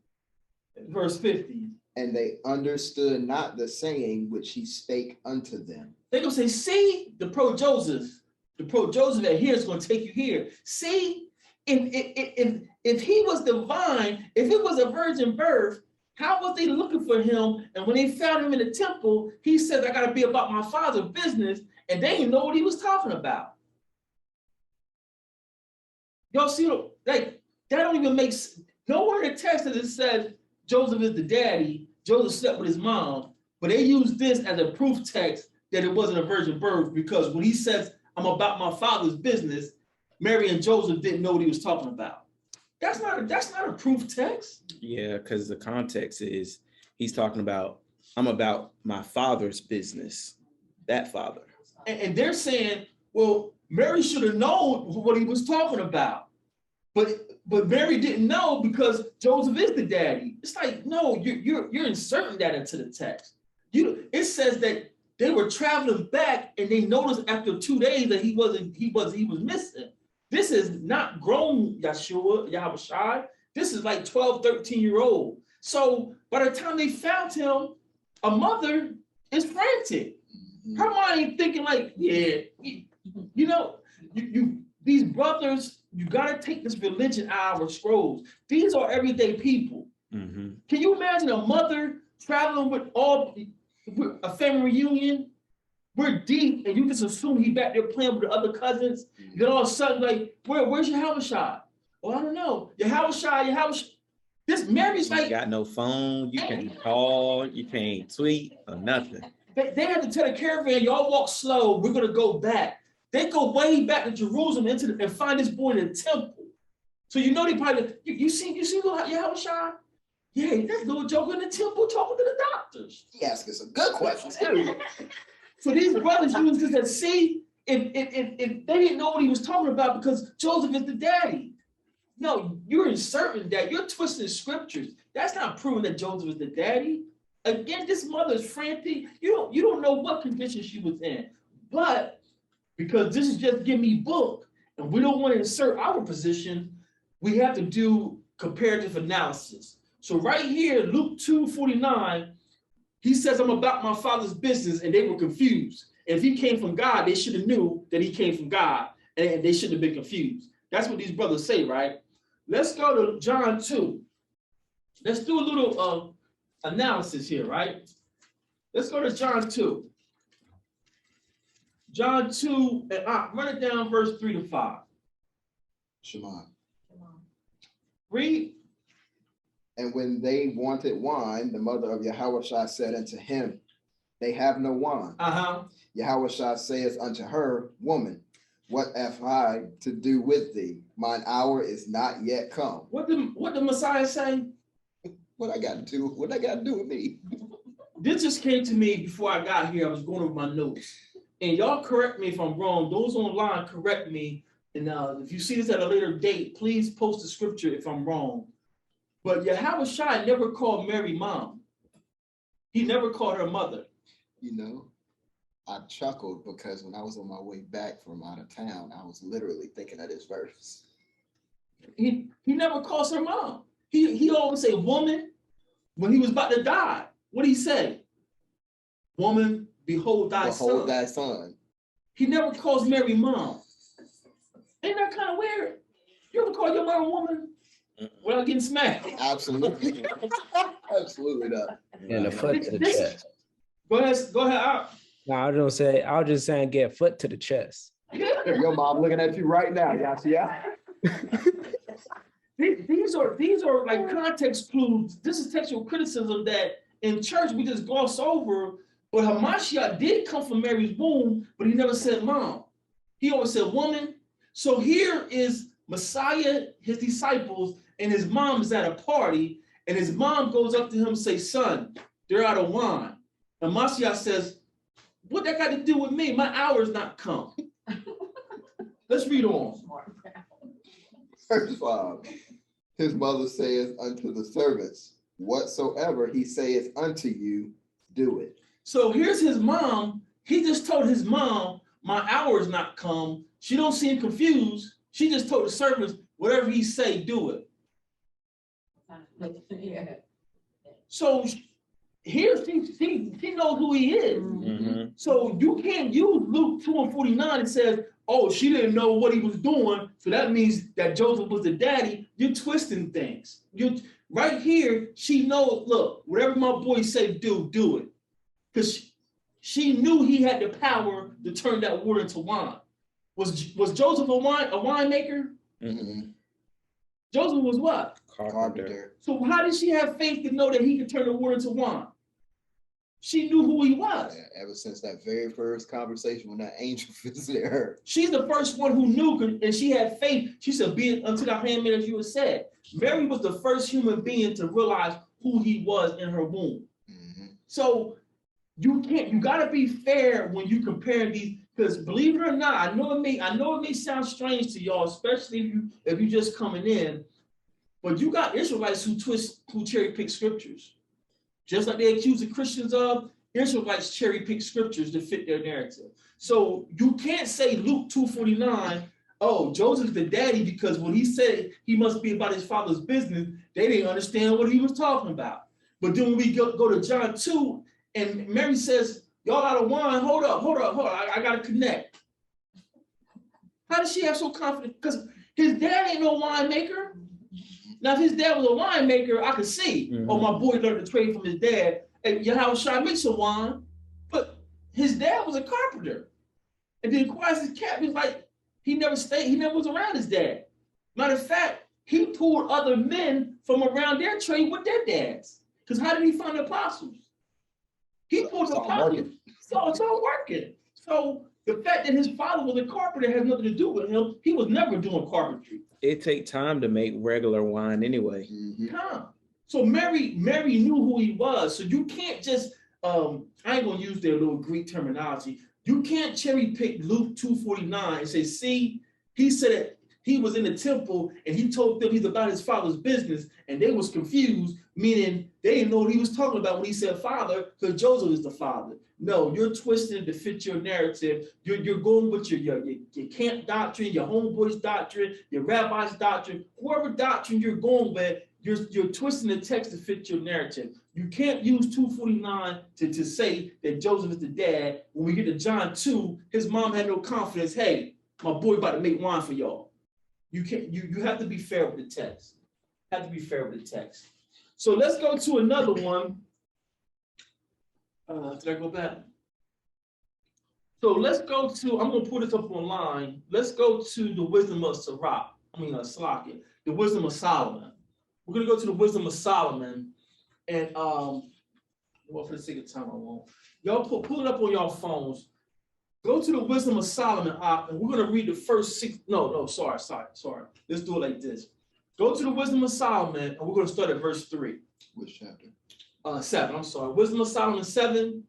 Verse 50. And they understood not the saying which he spake unto them. They're going to say, see, the pro-Joseph that here is going to take you here. See, if he was divine, if it was a virgin birth, how was they looking for him? And when they found him in the temple, he said, I got to be about my Father's business. And they didn't know what he was talking about. Y'all see, like, that don't even make sense. Nowhere in the text that it says Joseph is the daddy, Joseph slept with his mom, but they use this as a proof text that it wasn't a virgin birth, because when he says, I'm about my Father's business, Mary and Joseph didn't know what he was talking about. That's not a proof text. Yeah, because the context is he's talking about, I'm about my Father's business, that Father. And they're saying, well, Mary should have known what he was talking about. But Mary didn't know because Joseph is the daddy. It's like, no, you're inserting that into the text. It says that they were traveling back and they noticed after 2 days that he was missing. This is not grown Yahushua. This is like 12, 13-year-old. So by the time they found him, a mother is frantic. Her mind ain't thinking like, yeah, these brothers, you got to take this religion out of our scrolls. These are everyday people. Mm-hmm. Can you imagine a mother traveling with a family reunion We're deep, and you just assume he back there playing with the other cousins. Then all of a sudden, like, where's Yahushua? Oh, I don't know. Yahushua. This Mary's You like, got no phone, you can't call, you can't tweet or nothing. they had to tell the caravan, y'all walk slow, we're gonna go back. They go way back to Jerusalem and find this boy in the temple. So you know they probably, you see Yahushua? Yeah, that little joker in the temple talking to the doctors. He asking some good questions. So these brothers used this as, see, if they didn't know what he was talking about because Joseph is the daddy. No, you're inserting that. You're twisting scriptures. That's not proving that Joseph is the daddy. Again, this mother is frantic. You don't know what condition she was in. But because this is just give me book, and we don't want to insert our position, we have to do comparative analysis. So right here, Luke 2:49, he says, I'm about my father's business, and they were confused. If he came from God, they should have knew that he came from God, and they shouldn't have been confused. That's what these brothers say, right? Let's go to John 2. Let's do a little analysis here, right? Let's go to John 2. John 2, and run it down, verse 3 to 5. Shema. Read. And when they wanted wine, the mother of Yahushua said unto him, they have no wine. Yahushua saith unto her, woman, what have I to do with thee? Mine hour is not yet come. What the Messiah say? What I got to do with me? This just came to me before I got here. I was going over my notes. And y'all correct me if I'm wrong. Those online correct me. And if you see this at a later date, please post the scripture if I'm wrong. But Yahushua never called Mary mom. He never called her mother. You know, I chuckled because when I was on my way back from out of town, I was literally thinking of this verse. He never calls her mom. He always say woman when he was about to die. What did he say? Woman, behold thy son. Behold thy son. He never calls Mary mom. Ain't that kind of weird? You ever call your mom a woman without getting smacked? Absolutely. Absolutely not. And a foot to the chest. Go ahead. No, I was just saying get foot to the chest. Your mom looking at you right now, yeah. These are like context clues. This is textual criticism that in church we just gloss over. But Hamashiach did come from Mary's womb, but he never said mom. He always said woman. So here is Messiah, his disciples, and his mom is at a party, and his mom goes up to him and says, son, they're out of wine. And Mashiach says, what that got to do with me? My hour is not come. Let's read on. Verse 5. His mother saith unto the servants, whatsoever he saith unto you, do it. So here's his mom. He just told his mom, my hour is not come. She don't seem confused. She just told the servants, whatever he say, do it. So here she knows who he is. Mm-hmm. So you can't use Luke 2:49 and says, oh, she didn't know what he was doing, so that means that Joseph was the daddy. You're twisting things. Right here, she knows, look, whatever my boy say, do it. Because she knew he had the power to turn that water into wine. Was Joseph a winemaker? Mm-hmm. Joseph was what? Carpenter. So how did she have faith to know that he could turn the water into wine? She knew who he was. Yeah, ever since that very first conversation when that angel visited her. She's the first one who knew, and she had faith. She said, be it unto thy handmaid as you have said. Mary was the first human being to realize who he was in her womb. Mm-hmm. So you gotta be fair when you compare these, because believe it or not, I know it may sound strange to y'all, especially if you just coming in, but you got Israelites who cherry pick scriptures. Just like they accuse the Christians of, Israelites cherry pick scriptures to fit their narrative. So you can't say Luke 2:49, oh, Joseph's the daddy, because when he said he must be about his father's business, they didn't understand what he was talking about. But then when we go to John 2, and Mary says, y'all out of wine, hold up, I gotta connect. How does she have so confident? Because his dad ain't no winemaker. Now, if his dad was a winemaker, I could see, oh, my boy learned to trade from his dad, and Yahushua makes some wine. But his dad was a carpenter. And then inquires his captain, he's like, he never was around his dad. Matter of fact, he pulled other men from around their trade with their dads. Because how did he find the apostles? He pulled the apostles. So it's all working. So the fact that his father was a carpenter has nothing to do with him. He was never doing carpentry. It take time to make regular wine anyway. Huh. So Mary knew who he was. So you can't just, I ain't gonna use their little Greek terminology. You can't cherry pick Luke 2:49 and say, see, he said that he was in the temple and he told them he's about his father's business, and they was confused, meaning they didn't know what he was talking about when he said father, because Joseph is the father. No, you're twisting it to fit your narrative. You're going with your camp doctrine, your homeboy's doctrine, your rabbi's doctrine, whoever doctrine you're going with, you're twisting the text to fit your narrative. You can't use 2:49 to say that Joseph is the dad. When we get to John 2, his mom had no confidence. Hey, my boy about to make wine for y'all. You can't. You have to be fair with the text. Have to be fair with the text. So let's go to another one. Did I go back? So let's go to. I'm gonna put this up online. Let's go to the wisdom of Sirach. Slakia, the wisdom of Solomon. We're gonna go to the wisdom of Solomon, and well, for the sake of time, I won't. Y'all pull it up on y'all phones. Go to the wisdom of Solomon, and we're gonna read the first six. No, sorry. Let's do it like this. Go to the wisdom of Solomon, and we're gonna start at verse 3. Which chapter? 7. I'm sorry. Wisdom of Solomon 7.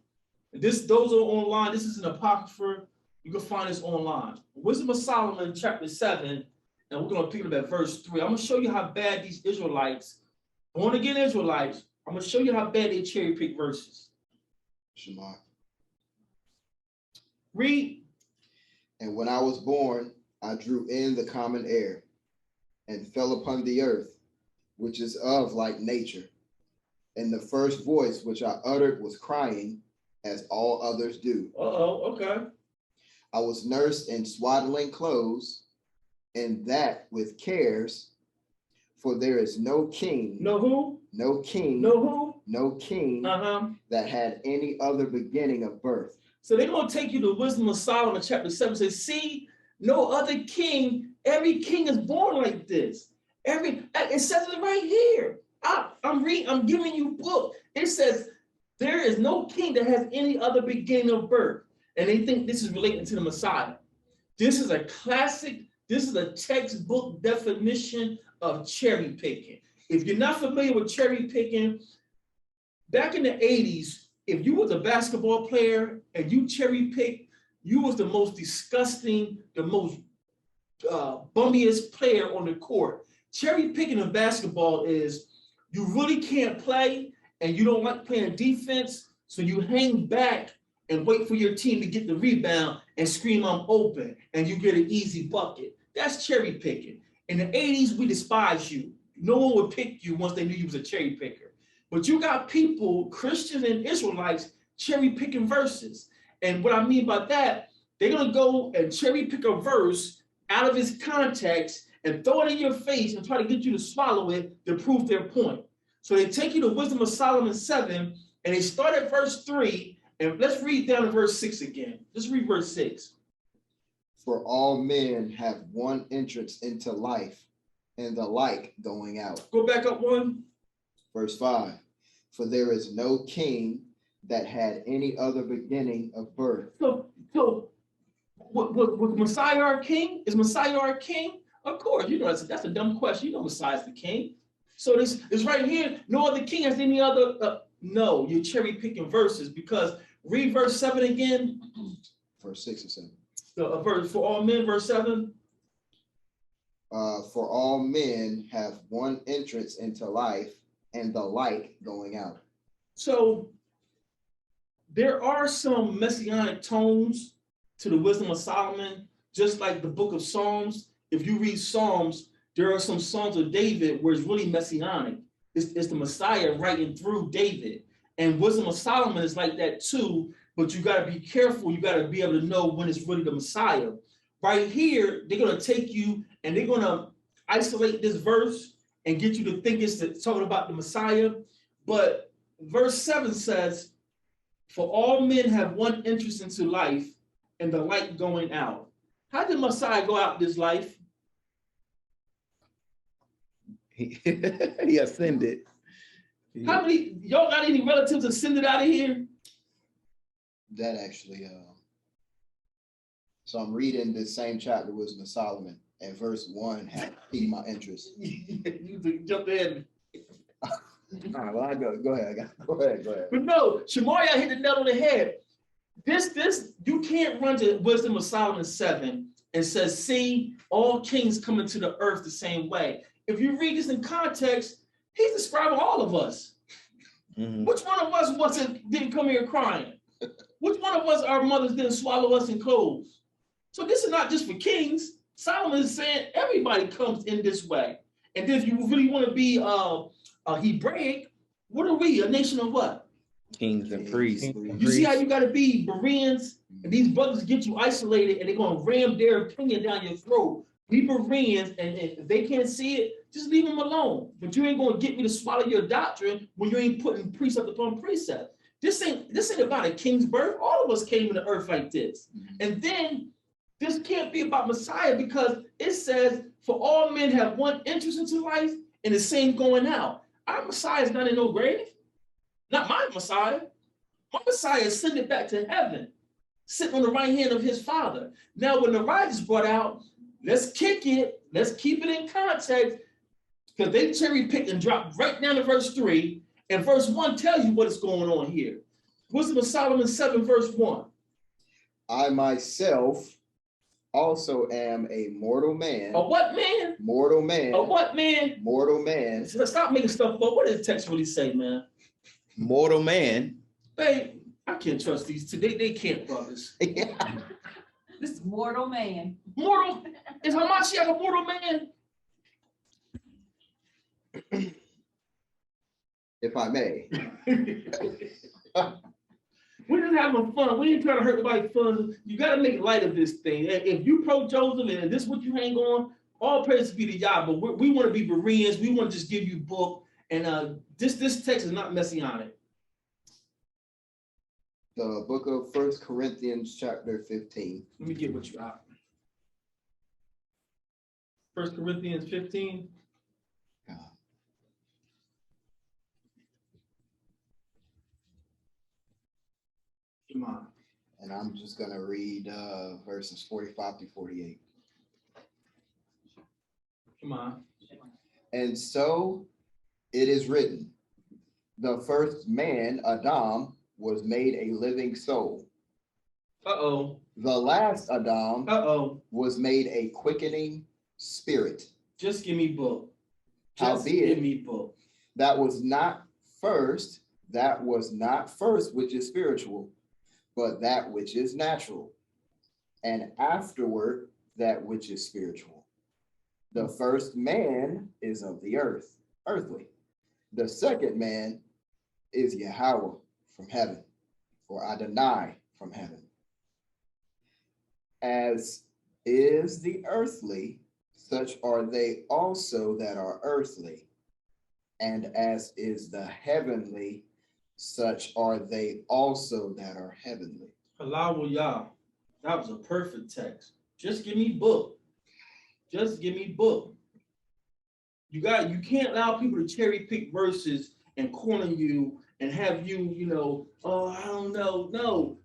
Those are online. This is an apocrypha. You can find this online. Wisdom of Solomon, chapter 7. And we're going to pick it up at verse 3. I'm going to show you how bad these Israelites, born again Israelites, I'm going to show you how bad they cherry pick verses. Shema. Read. And when I was born, I drew in the common air and fell upon the earth, which is of like nature. And the first voice which I uttered was crying, as all others do. Okay. I was nursed in swaddling clothes, and that with cares, for there is no king. No who? No king. No who? No king that had any other beginning of birth. So they're going to take you to Wisdom of Solomon, chapter 7. Say, see, no other king. Every king is born like this. It says it right here. I'm giving you book. It says there is no king that has any other beginning of birth. And they think this is relating to the Messiah. This is a classic. This is a textbook definition of cherry picking. If you're not familiar with cherry picking, back in the 80s, if you was a basketball player and you cherry picked, you was the most disgusting, the most bummiest player on the court. Cherry picking in basketball is you really can't play and you don't like playing defense, so you hang back and wait for your team to get the rebound and scream, I'm open, and you get an easy bucket. That's cherry picking. In the 80s, we despised you. No one would pick you once they knew you was a cherry picker. But you got people, Christians and Israelites, cherry picking verses. And what I mean by that, they're going to go and cherry pick a verse out of its context and throw it in your face and try to get you to swallow it to prove their point. So they take you to Wisdom of Solomon 7, and they start at verse 3, and let's read down to verse 6 again. Let's read verse 6. For all men have one entrance into life, and the like going out. Go back up one. Verse 5. For there is no king that had any other beginning of birth. So was Messiah our king? Is Messiah our king? Of course, you know that's a dumb question. You know Messiah's the king. So this is right here. No other king has any other. No, you're cherry picking verses, because read verse 7 again. Verse 6 or 7. Verse for all men, verse 7. For all men have one entrance into life, and the like going out. So there are some messianic tones to the Wisdom of Solomon, just like the book of Psalms. If you read Psalms, there are some Psalms of David where it's really messianic. It's the Messiah writing through David. And Wisdom of Solomon is like that too, but you got to be careful. You got to be able to know when it's really the Messiah. Right here, they're going to take you and they're going to isolate this verse and get you to think it's talking about the Messiah. But verse 7 says, For all men have one interest into life, and the light going out. How did Messiah go out this life? He ascended. How many, y'all got any relatives ascended out of here? That actually, so I'm reading this same chapter, Wisdom of Solomon, and verse 1 had piqued my interest. You jump in. All right, well, go ahead. Go ahead. But no, Shemaiah hit the nail on the head. This, you can't run to Wisdom of Solomon 7 and says, see, all kings come into the earth the same way. If you read this in context, he's describing all of us. Mhm. Which one of us didn't come here crying? Which one of us, our mothers didn't swallow us in clothes? So this is not just for kings. Solomon is saying everybody comes in this way. And then if you really want to be Hebraic, what are we? A nation of what? Kings and priests. You see how you got to be Bereans, and these brothers get you isolated, and they're going to ram their opinion down your throat. Be Bereans, and if they can't see it, just leave them alone. But you ain't going to get me to swallow your doctrine when you ain't putting precept upon precept. This ain't about a king's birth. All of us came to the earth like this. And then this can't be about Messiah, because it says, for all men have one entrance into life and the same going out. Our Messiah is not in no grave. Not my Messiah. My Messiah ascended back to heaven, sitting on the right hand of his Father. Now, when the ride is brought out, let's kick it. Let's keep it in context, because they cherry picked and dropped right down to verse 3. And verse 1 tells you what is going on here. Wisdom of Solomon 7, verse 1. I myself also am a mortal man. A what man? Mortal man. A what man? Mortal man. Stop making stuff up. What does the text really say, man? Mortal man. Babe, I can't trust these two. They can't, brothers. This mortal man. Mortal? Is Hamashiach a mortal man? If I may. We're just having fun. We ain't trying to hurt nobody's fun. You got to make light of this thing. If you pro Joseph and this is what you hang on, all praise be to Yah. But we want to be Bereans. We want to just give you book. And this text is not messianic. The book of 1 Corinthians chapter 15. Let me get what you got. 1 Corinthians 15. Come on. And I'm just going to read verses 45 through 48. Come on. And so it is written, the first man, Adam, was made a living soul. Uh-oh. The last Adam was made a quickening spirit. Just give me book. Just give me book. That was not first, which is spiritual, but that which is natural. And afterward, that which is spiritual. The first man is of the earth, earthly. The second man is Yahweh from heaven, or Adonai from heaven. As is the earthly, such are they also that are earthly. And as is the heavenly, such are they also that are heavenly. Allahu Yah. That was a perfect text. Just give me book. Just give me book. You can't allow people to cherry pick verses and corner you and have you, oh, I don't know. No.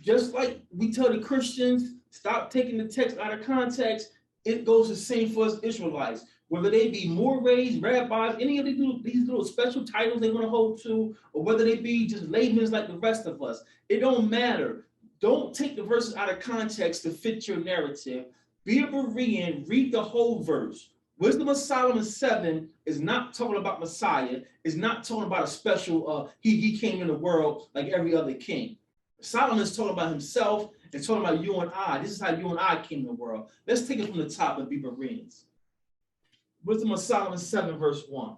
Just like we tell the Christians, stop taking the text out of context, it goes the same for us Israelites. Whether they be Morays, rabbis, any of these little special titles they want to hold to, or whether they be just laymen like the rest of us, it don't matter. Don't take the verses out of context to fit your narrative. Be a Berean, read the whole verse. Wisdom of Solomon 7 is not talking about Messiah, is not talking about a special, he came in the world like every other king. Solomon is talking about himself and talking about you and I. This is how you and I came in the world. Let's take it from the top and be Bereans. Wisdom of Solomon 7, verse 1.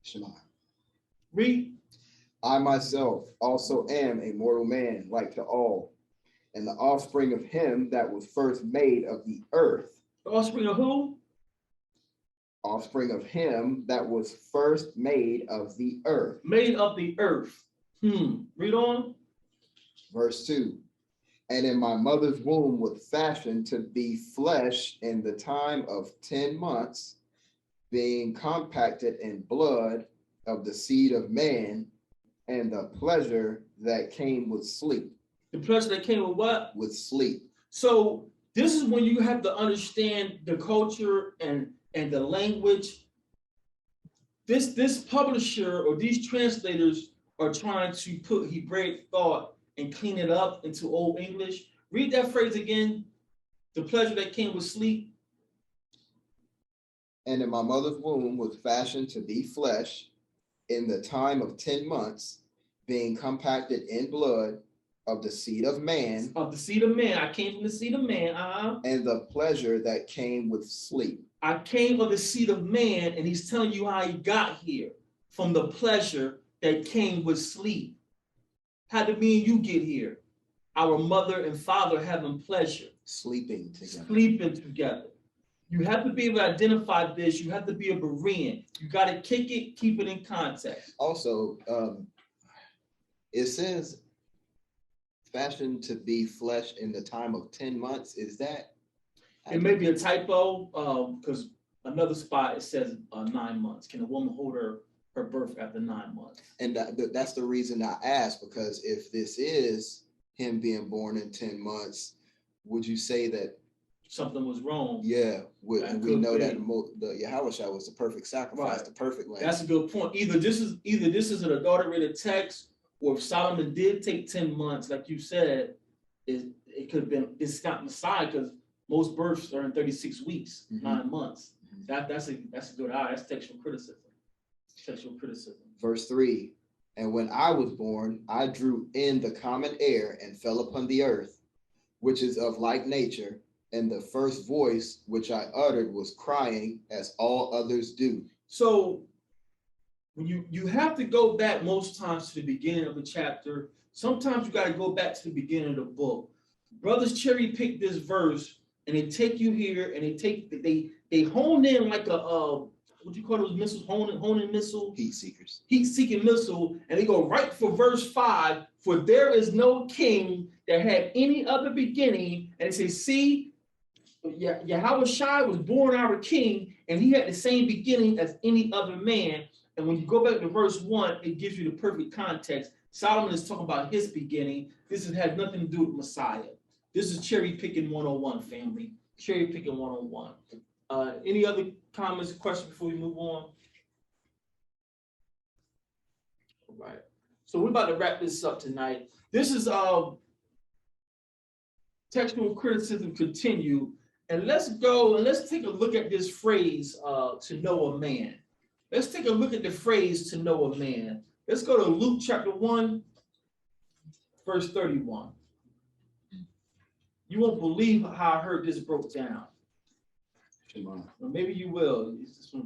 Shema. Read. I myself also am a mortal man, like to all, and the offspring of him that was first made of the earth. The offspring of who? offspring of him that was first made of the earth. Made of the earth. Read on. Verse 2. And in my mother's womb was fashioned to be flesh in the time of 10 months, being compacted in blood of the seed of man, and the pleasure that came with sleep. The pleasure that came with what? With sleep. So this is when you have to understand the culture and the language. This publisher or these translators are trying to put Hebraic thought and clean it up into Old English. Read that phrase again. The pleasure that came with sleep. And in my mother's womb was fashioned to be flesh in the time of 10 months, being compacted in blood of the seed of man. Of the seed of man. I came from the seed of man. And the pleasure that came with sleep. I came of the seed of man, and he's telling you how he got here from the pleasure that came with sleep. How did me and you get here? Our mother and father having pleasure. Sleeping together. Sleeping together. You have to be able to identify this. You have to be a Berean. You got to kick it, keep it in context. Also, it says fashioned to be flesh in the time of 10 months. Is that? It may be a typo because another spot it says 9 months. Can a woman hold her birth after 9 months? And that's the reason I asked, because if this is him being born in 10 months, would you say that something was wrong? Yeah, and we know be. that the YAH was the perfect sacrifice, Right. the perfect lamb. That's a good point. Either this is an adulterated text, or if Solomon did take 10 months, like you said, it could have been it's got Messiah, because most births are in 36 weeks, 9 months. That's a good eye. That's textual criticism. Textual criticism. Verse 3. And when I was born, I drew in the common air and fell upon the earth, which is of like nature, and the first voice which I uttered was crying, as all others do. So when you have to go back most times to the beginning of the chapter. Sometimes you got to go back to the beginning of the book. Brothers cherry pick this verse and they take you here and they hone in like a what do you call those missiles? Honing missile? Heat seekers. Heat-seeking missile, and they go right for verse 5. For there is no king that had any other beginning, and they say, see, Yahushua was born our king, and he had the same beginning as any other man. And when you go back to verse 1, it gives you the perfect context. Solomon is talking about his beginning. This has nothing to do with Messiah. This is cherry picking 101, family. Cherry picking 101. Any other comments or questions before we move on? All right. So we're about to wrap this up tonight. This is textual criticism continue. And let's go and let's take a look at this phrase, to know a man. Let's take a look at the phrase to know a man. Let's go to Luke chapter 1, verse 31. You won't believe how I heard this broke down. Or maybe you will.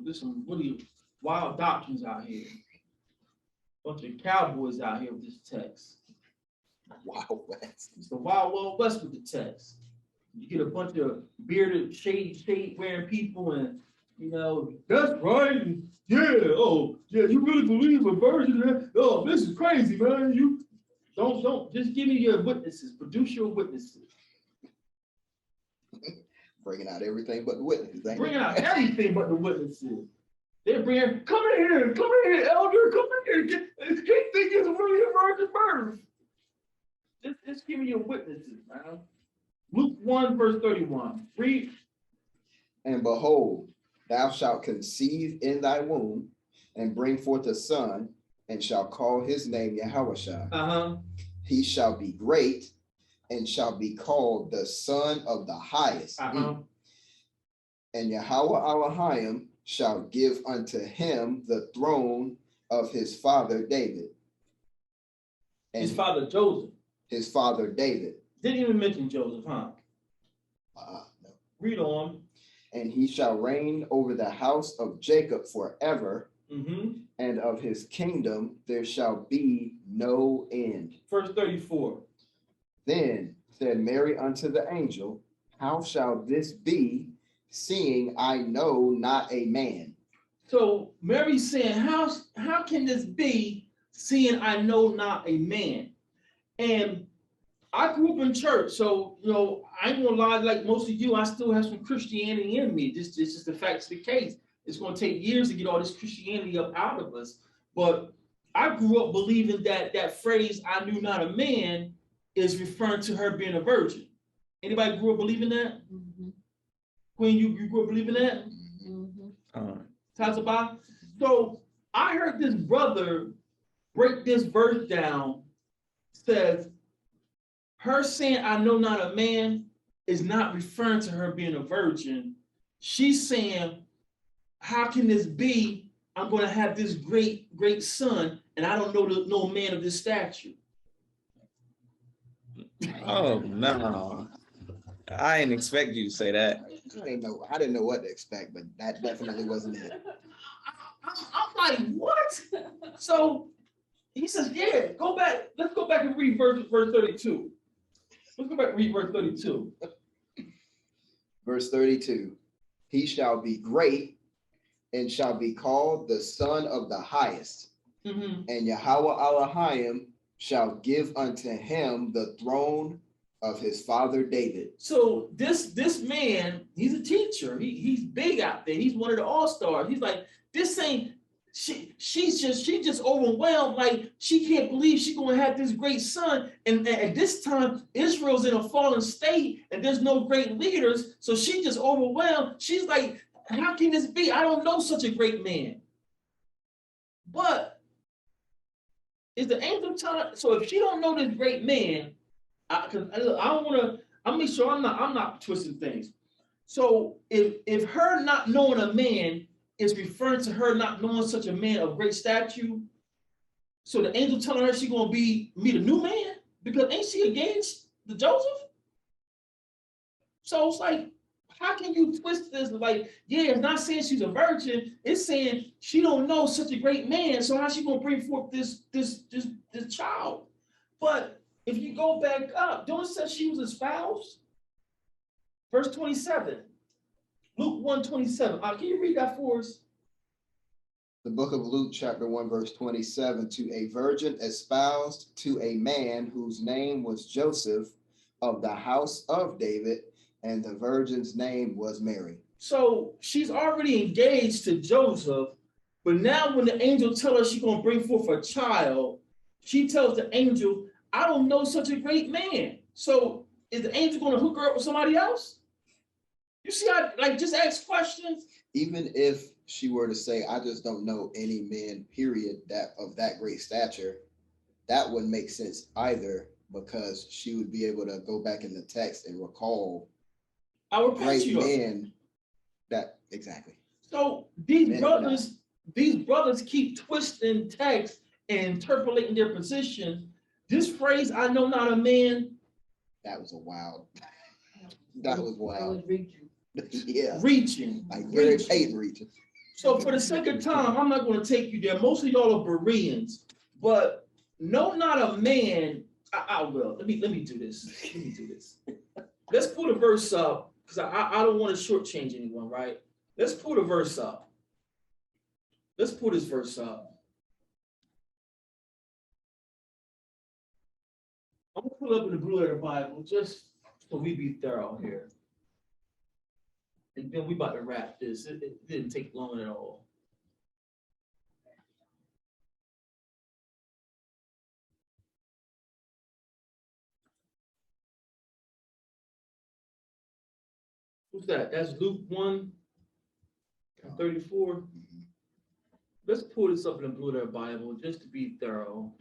There's some really wild doctrines out here. Bunch of cowboys out here with this text. Wild West. It's the Wild West with the text. You get a bunch of bearded, shade wearing people, and you know, that's right. And yeah, oh yeah, you really believe a virgin? Oh, this is crazy, man. You don't just give me your witnesses. Produce your witnesses. Bringing out everything but the witnesses. Bringing out everything but the witnesses. They're bringing, come in here, elder, come in here. He think it's really a virgin birth. Just give me your witnesses, man. Luke 1, verse 31. Read. And behold, thou shalt conceive in thy womb, and bring forth a son, and shall call his name Yahushua. He shall be great, and shall be called the Son of the Highest. And Yahweh Elohim shall give unto him the throne of his father David. And his father Joseph. His father David. Didn't even mention Joseph, huh? No. Read on. And he shall reign over the house of Jacob forever, and of his kingdom there shall be no end. Verse 34. Then said Mary unto the angel, how shall this be, seeing I know not a man. So Mary's saying, how can this be, seeing I know not a man? And I grew up in church, so I ain't gonna lie, like most of you, I still have some Christianity in me. This is the facts of the case. It's gonna take years to get all this Christianity up out of us. But I grew up believing that phrase, I knew not a man, is referring to her being a virgin. Anybody grew up believing that? Mhm. Queen, you grew up believing that? Mhm. Tazabah? So I heard this brother break this verse down, says, her saying, I know not a man, is not referring to her being a virgin. She's saying, how can this be? I'm going to have this great son, and I don't know no man of this stature. Oh, no. I didn't expect you to say that. I didn't know what to expect, but that definitely wasn't it. I'm like, what? So he says, yeah, go back. Let's go back and read verse 32. Let's go back and read verse 32. Verse 32, he shall be great and shall be called the Son of the Highest. Mm-hmm. And Yahweh Elohim shall give unto him the throne of his father David. So this man, he's a teacher. He's big out there. He's one of the all-stars. He's like, this ain't, she's just overwhelmed. Like, she can't believe she's gonna have this great son. And at this time, Israel's in a fallen state and there's no great leaders. So she's just overwhelmed. She's like, how can this be? I don't know such a great man. But is the angel telling? So if she don't know this great man, because I don't want to, I'll make sure I'm not twisting things. So if her not knowing a man is referring to her not knowing such a man of great stature, so the angel telling her she's gonna meet a new man, because ain't she engaged to Joseph? So it's like, how can you twist this? Like, yeah, it's not saying she's a virgin. It's saying she don't know such a great man. So how's she gonna bring forth this child? But if you go back up, don't it say she was espoused? Verse 27, Luke 1:27. Can you read that for us? The book of Luke, chapter 1, verse 27, to a virgin espoused to a man whose name was Joseph of the house of David, and the virgin's name was Mary. So she's already engaged to Joseph, but now when the angel tells her she's going to bring forth a child, she tells the angel, I don't know such a great man. So is the angel going to hook her up with somebody else? You see, just ask questions. Even if she were to say, I just don't know any men, period, that of that great stature, that wouldn't make sense either, because she would be able to go back in the text and recall Our great patriarch. men that exactly. So these Men brothers keep twisting text and interpolating their position. This phrase, I know not a man. That was a wild. That was I wild. was reaching. Yeah. Reaching. Like Gary Payton reaching. So for the sake of time, I'm not going to take you there. Most of y'all are Bereans, but no, not a man. I will. Let me do this. Let me do this. Let's pull the verse up, because I don't want to shortchange anyone, right? Let's pull the verse up. Let's pull this verse up. I'm gonna pull up in the Blue Letter Bible just so we be thorough here. And then we about to wrap this. It didn't take long at all. What's that? That's Luke 1:34. Let's pull this up in the Blue Letter Bible just to be thorough.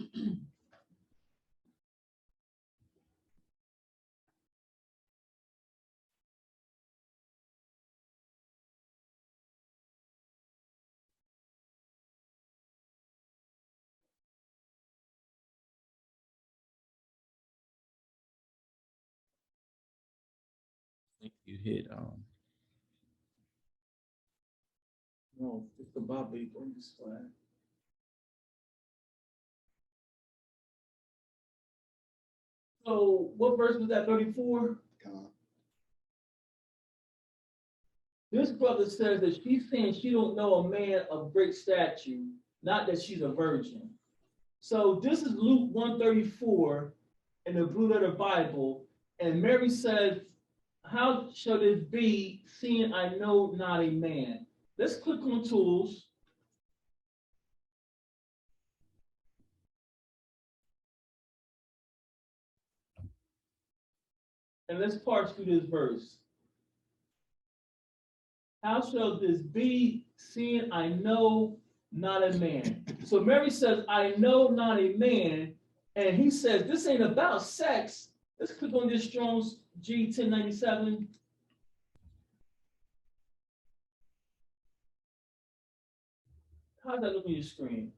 You hit No, it's the Bible on this slide. So what verse was that? 34? This brother says that she's saying she don't know a man of great stature, not that she's a virgin. So this is Luke 134 in the Blue Letter Bible. And Mary says, how shall this be, seeing I know not a man? Let's click on tools. And let's parse through this verse. How shall this be, seeing I know not a man? So Mary says, I know not a man. And he says, this ain't about sex. Let's click on this Strong's G 1097. How's that look on your screen?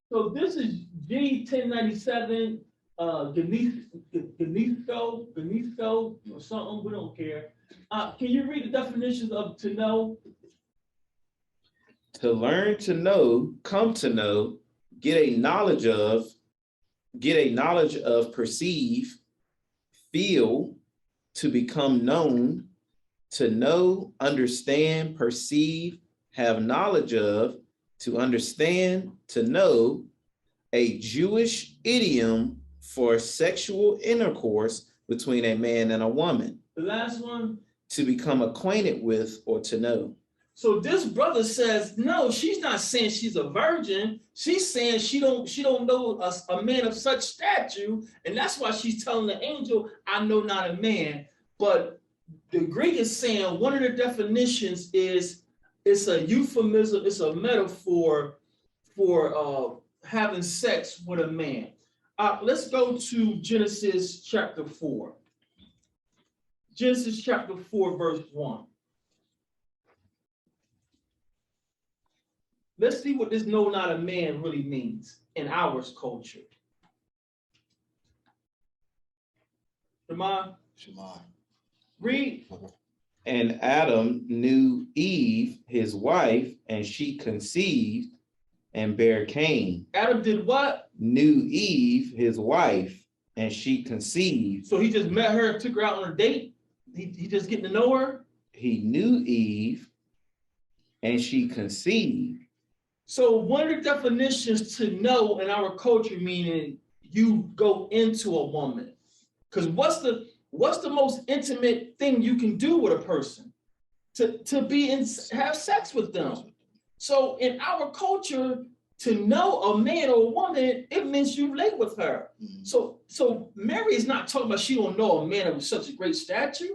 So this is G 1097, Ganesco or something, we don't care. Can you read the definitions of to know? To learn to know, come to know, get a knowledge of, perceive, feel, to become known, to know, understand, perceive, have knowledge of, to understand, to know, a Jewish idiom for sexual intercourse between a man and a woman. The last one. To become acquainted with or to know. So this brother says, no, she's not saying she's a virgin. She's saying she don't know a man of such stature, and that's why she's telling the angel, I know not a man. But the Greek is saying one of the definitions is it's a euphemism, it's a metaphor for having sex with a man. Let's go to Genesis chapter 4. Genesis chapter 4, verse 1. Let's see what this know not a man really means in our culture. Shema. Read. And Adam knew Eve, his wife, and she conceived and bare Cain. Adam did what? Knew Eve, his wife, and she conceived. So he just met her and took her out on a date? He just getting to know her? He knew Eve, and she conceived. So one of the definitions to know in our culture, meaning you go into a woman. Because what's the most intimate thing you can do with a person? To be and have sex with them. So in our culture, to know a man or a woman, it means you lay with her. So Mary is not talking about she don't know a man of such a great stature.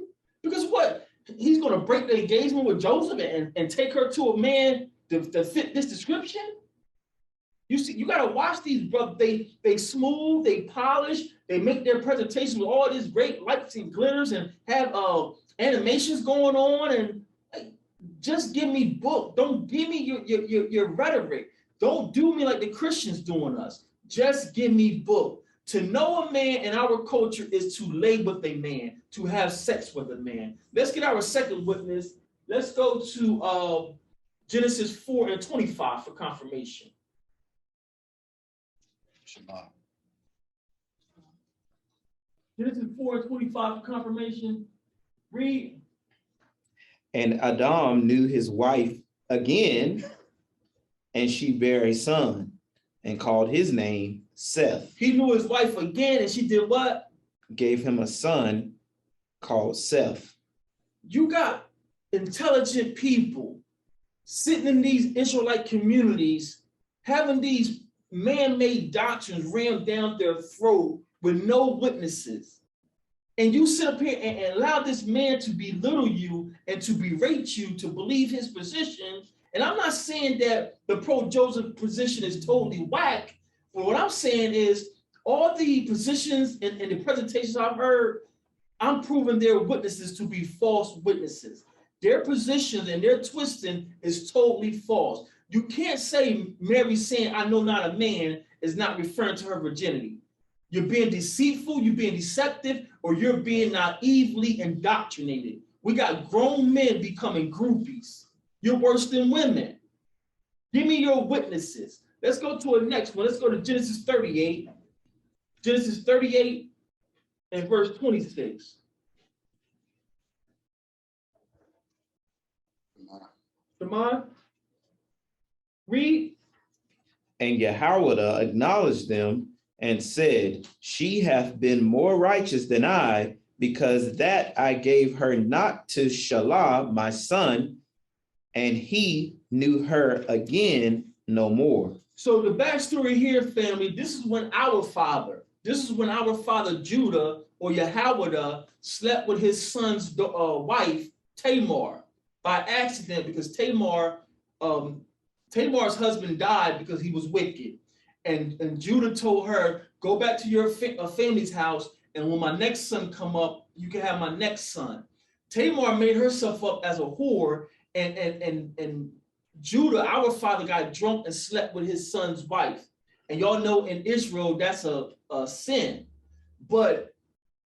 Because what? He's going to break the engagement with Joseph and take her to a man to fit this description? You see, you got to watch these brothers. They smooth, they polish, they make their presentation with all these great lights and glitters and have animations going on. And just give me book. Don't give me your rhetoric. Don't do me like the Christians doing us. Just give me book. To know a man in our culture is to lay with a man, to have sex with a man. Let's get our second witness. Let's go to Genesis 4:25 for confirmation. Genesis 4:25 for confirmation. Read. And Adam knew his wife again, and she bare a son, and called his name Seth. He knew his wife again, and she did what? Gave him a son called Seth. You got intelligent people sitting in these Israelite communities, having these man-made doctrines rammed down their throat with no witnesses. And you sit up here and allow this man to belittle you and to berate you to believe his position. And I'm not saying that the pro-Joseph position is totally whack, but what I'm saying is all the positions and the presentations I've heard, I'm proving their witnesses to be false witnesses. Their positions and their twisting is totally false. You can't say Mary saying, I know not a man, is not referring to her virginity. You're being deceitful, you're being deceptive, or you're being naively indoctrinated. We got grown men becoming groupies. You're worse than women. Give me your witnesses. Let's go to a next one. Let's go to Genesis 38. Genesis 38 and verse 26. Shema. Read. And Yahweh acknowledged them and said, she hath been more righteous than I, because that I gave her not to SELAH, my son, and he knew her again no more. So the backstory here, family, this is when our father Judah, or Yahweh, slept with his son's wife, Tamar, by accident, because Tamar's husband died because he was wicked. And Judah told her, go back to your family's house, and when my next son come up, you can have my next son. Tamar made herself up as a whore, and Judah, our father, got drunk and slept with his son's wife. And y'all know in Israel, that's a sin. But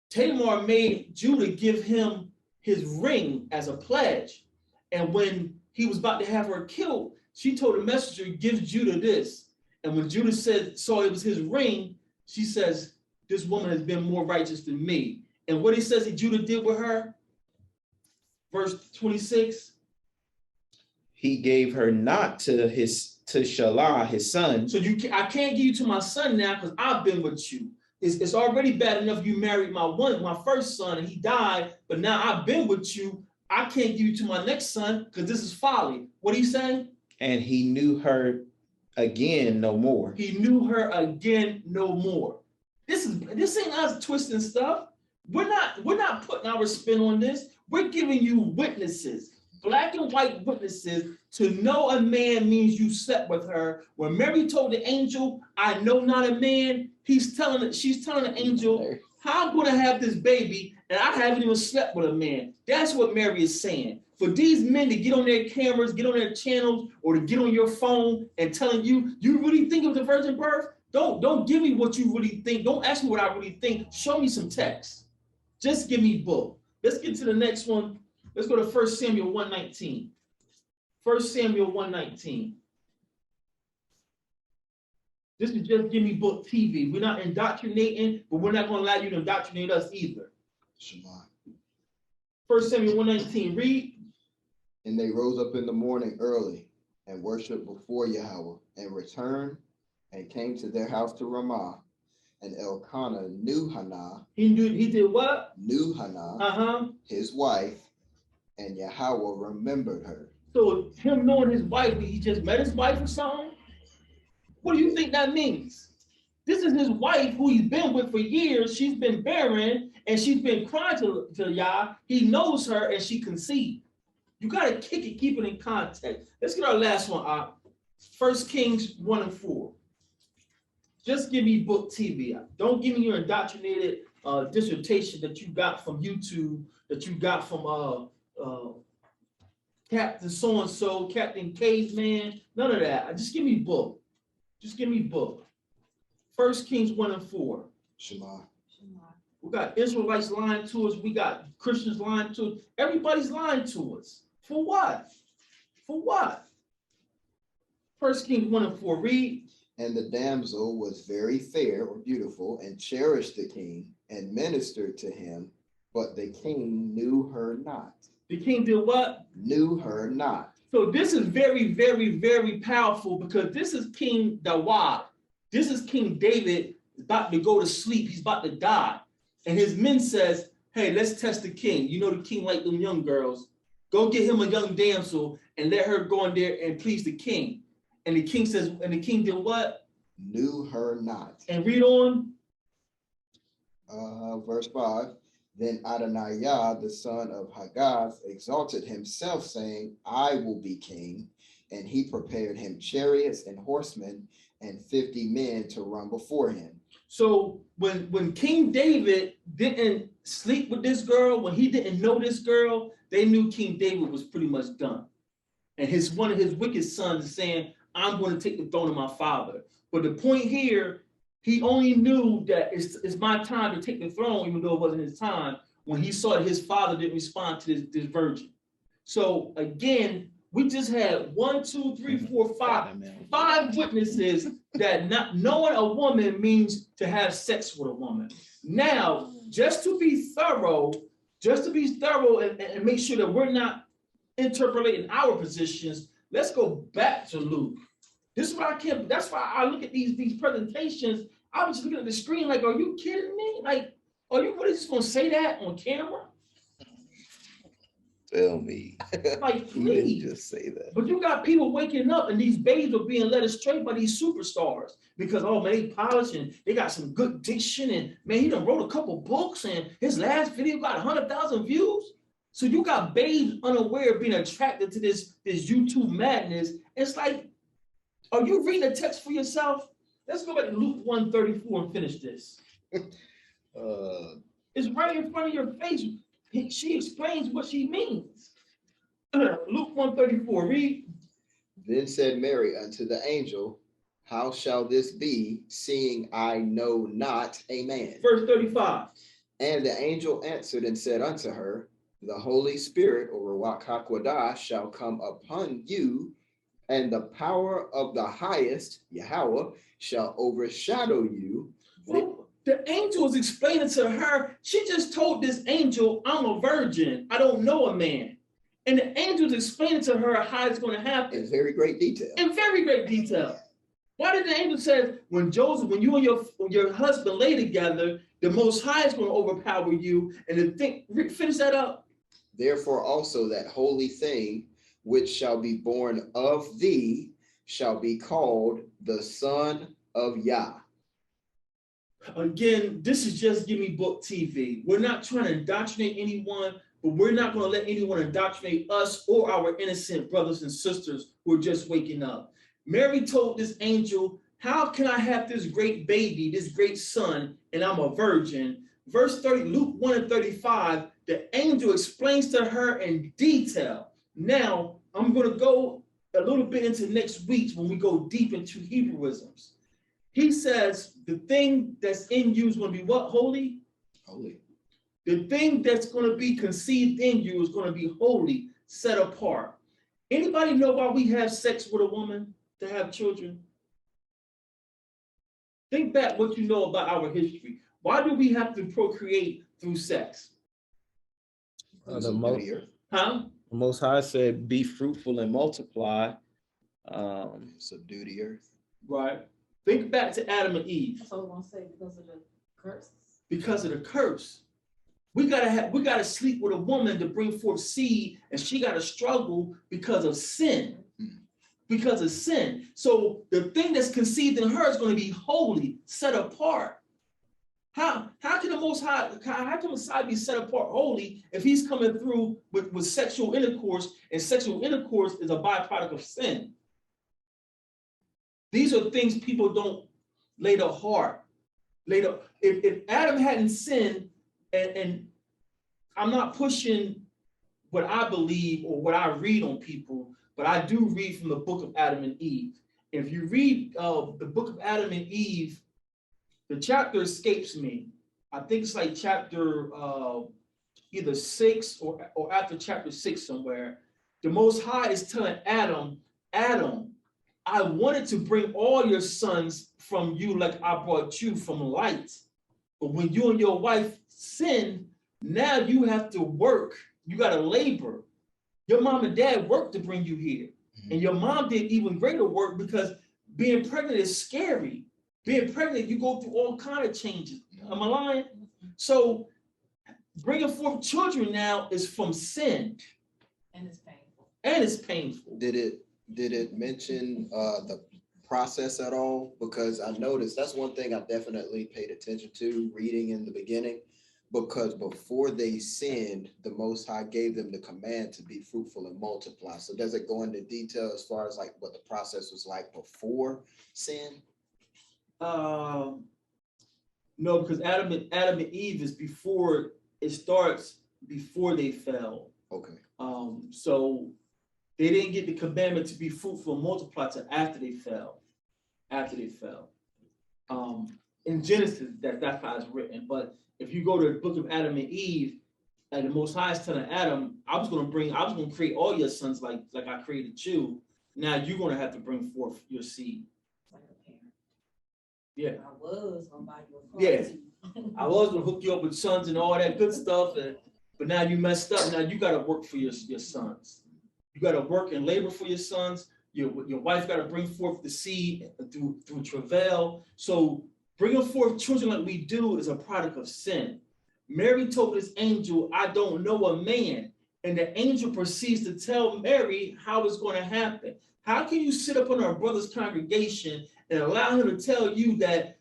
Tamar made Judah give him his ring as a pledge. And when he was about to have her killed, she told the messenger, give Judah this. And when Judah saw it was his ring, she says, this woman has been more righteous than me. And what he says that Judah did with her, verse 26. He gave her not to SELAH, his son. So I can't give you to my son now because I've been with you. It's already bad enough you married my first son and he died, but now I've been with you. I can't give you to my next son because this is folly. What are you saying? And he knew her again no more. He knew her again no more. This ain't us twisting stuff. We're not putting our spin on this. We're giving you witnesses, black and white witnesses. To know a man means you slept with her. When Mary told the angel, I know not a man, she's telling the angel, how I'm going to have this baby and I haven't even slept with a man. That's what Mary is saying. For these men to get on their cameras, get on their channels, or to get on your phone and telling you, you really think it was a virgin birth? Don't give me what you really think. Don't ask me what I really think. Show me some text. Just give me book. Let's get to the next one. Let's go to 1 Samuel 1:19. 1 Samuel 1:19. This is just give me book TV. We're not indoctrinating, but we're not going to allow you to indoctrinate us either. 1 Samuel 1:19. Read. And they rose up in the morning early and worshiped before Yahweh and returned and came to their house to Ramah. And Elkanah knew Hannah. He did what? Knew Hannah, his wife, and Yahweh remembered her. So him knowing his wife, he just met his wife or something? What do you think that means? This is his wife who he's been with for years. She's been barren and she's been crying to Yah. He knows her and she conceived. You got to kick it, keep it in context. Let's get our last one, 1 Kings 1:4. Just give me book TV. Don't give me your indoctrinated dissertation that you got from YouTube, that you got from Captain So-and-so, Captain Caveman, none of that. Just give me book. Just give me book. 1 Kings 1:4. Shema. We got Israelites lying to us. We got Christians lying to us. Everybody's lying to us. For what? For what? 1 Kings 1:4. Read. And the damsel was very fair or beautiful and cherished the king and ministered to him, but the king knew her not. The king did what? Knew her not. So this is very, very, very powerful because this is King Dawid. This is King David about to go to sleep. He's about to die. And his men says, hey, let's test the king. You know the king like them young girls. Go get him a young damsel and let her go in there and please the king. And the king says, and the king did what? Knew her not. And read on. Verse 5. Then Adonijah, the son of Haggith, exalted himself, saying, I will be king. And he prepared him chariots and horsemen and 50 men to run before him. So when King David didn't sleep with this girl, when he didn't know this girl, they knew King David was pretty much done. And one of his wicked sons is saying, I'm going to take the throne of my father. But the point here, he only knew that it's my time to take the throne, even though it wasn't his time, when he saw that his father didn't respond to this virgin. So again, we just had 1, 2, 3, 4, 5 witnesses that not knowing a woman means to have sex with a woman. Now, just to be thorough and make sure that we're not interpolating our positions, let's go back to Luke. This is why I can't, that's why I look at these presentations. I was looking at the screen like, are you kidding me? Like, are you really just gonna say that on camera? Tell me. Like, You didn't please. just say that. But you got people waking up and these babes are being led astray by these superstars because, oh man, they polished and they got some good diction and man, he done wrote a couple books and his last video got 100,000 views. So you got babes unaware of being attracted to this YouTube madness. It's like, are you reading the text for yourself? Let's go back to Luke 1:34 and finish this. It's right in front of your face. She explains what she means. Luke 1:34, read. Then said Mary unto the angel, how shall this be, seeing I know not a man? Verse 35. And the angel answered and said unto her, the Holy Spirit, or Ruach HaKodesh, shall come upon you, and the power of the highest, Yahweh, shall overshadow you. Well, the angel is explaining to her, she just told this angel, I'm a virgin, I don't know a man. And the angel is explaining to her how it's going to happen. In very great detail. In very great detail. Why did the angel say, when you and your husband lay together, the Most High is going to overpower you? And the thing, finish that up. Therefore also that holy thing which shall be born of thee shall be called the Son of YAH. Again, this is just Give Me Book TV. We're not trying to indoctrinate anyone, but we're not going to let anyone indoctrinate us or our innocent brothers and sisters who are just waking up. Mary told this angel, how can I have this great baby, this great son, and I'm a virgin? Verse 30, Luke 1:35, the angel explains to her in detail. Now, I'm going to go a little bit into next week when we go deep into Hebrewisms. He says the thing that's in you is going to be what? Holy? Holy. The thing that's going to be conceived in you is going to be holy, set apart. Anybody know why we have sex with a woman to have children? Think back what you know about our history. Why do we have to procreate through sex? The Most High said, be fruitful and multiply. Subdue the earth. Right. Think back to Adam and Eve. That's what I want to say, because of the curse. Because of the curse. We gotta sleep with a woman to bring forth seed, and she gotta struggle because of sin. Because of sin. So the thing that's conceived in her is going to be holy, set apart. How can the Most High, how can Messiah be set apart holy if he's coming through with sexual intercourse, and sexual intercourse is a byproduct of sin? These are things people don't lay to heart. If Adam hadn't sinned, and I'm not pushing what I believe or what I read on people, but I do read from the book of Adam and Eve. If you read the book of Adam and Eve, the chapter escapes me. I think it's like chapter either 6 or after chapter 6 somewhere. The Most High is telling Adam, I wanted to bring all your sons from you like I brought you from light. But when you and your wife sinned, now you have to work. You got to labor. Your mom and dad worked to bring you here. And your mom did even greater work because being pregnant is scary. Being pregnant, you go through all kinds of changes. Am I lying? So bringing forth children now is from sin. And it's painful. And it's painful. Did it mention the process at all? Because I noticed that's one thing I definitely paid attention to reading in the beginning, because before they sinned, the Most High gave them the command to be fruitful and multiply. So does it go into detail as far as like what the process was like before sin? No, because Adam and Eve is before it starts, before they fell. Okay. So they didn't get the commandment to be fruitful and multiply till after they fell. In Genesis, that's how it's written. But if you go to the book of Adam and Eve, and the Most High is telling Adam, I was going to create all your sons like I created you. Now you're going to have to bring forth your seed. Like a parent. Yeah. I was going to buy you a car. Yeah. I was going to hook you up with sons and all that good stuff, but now you messed up. Now you got to work for your sons. You got to work and labor for your sons. Your wife got to bring forth the seed through travail. So bringing forth children like we do is a product of sin. Mary told this angel, I don't know a man. And the angel proceeds to tell Mary how it's going to happen. How can you sit up on her brother's congregation and allow him to tell you that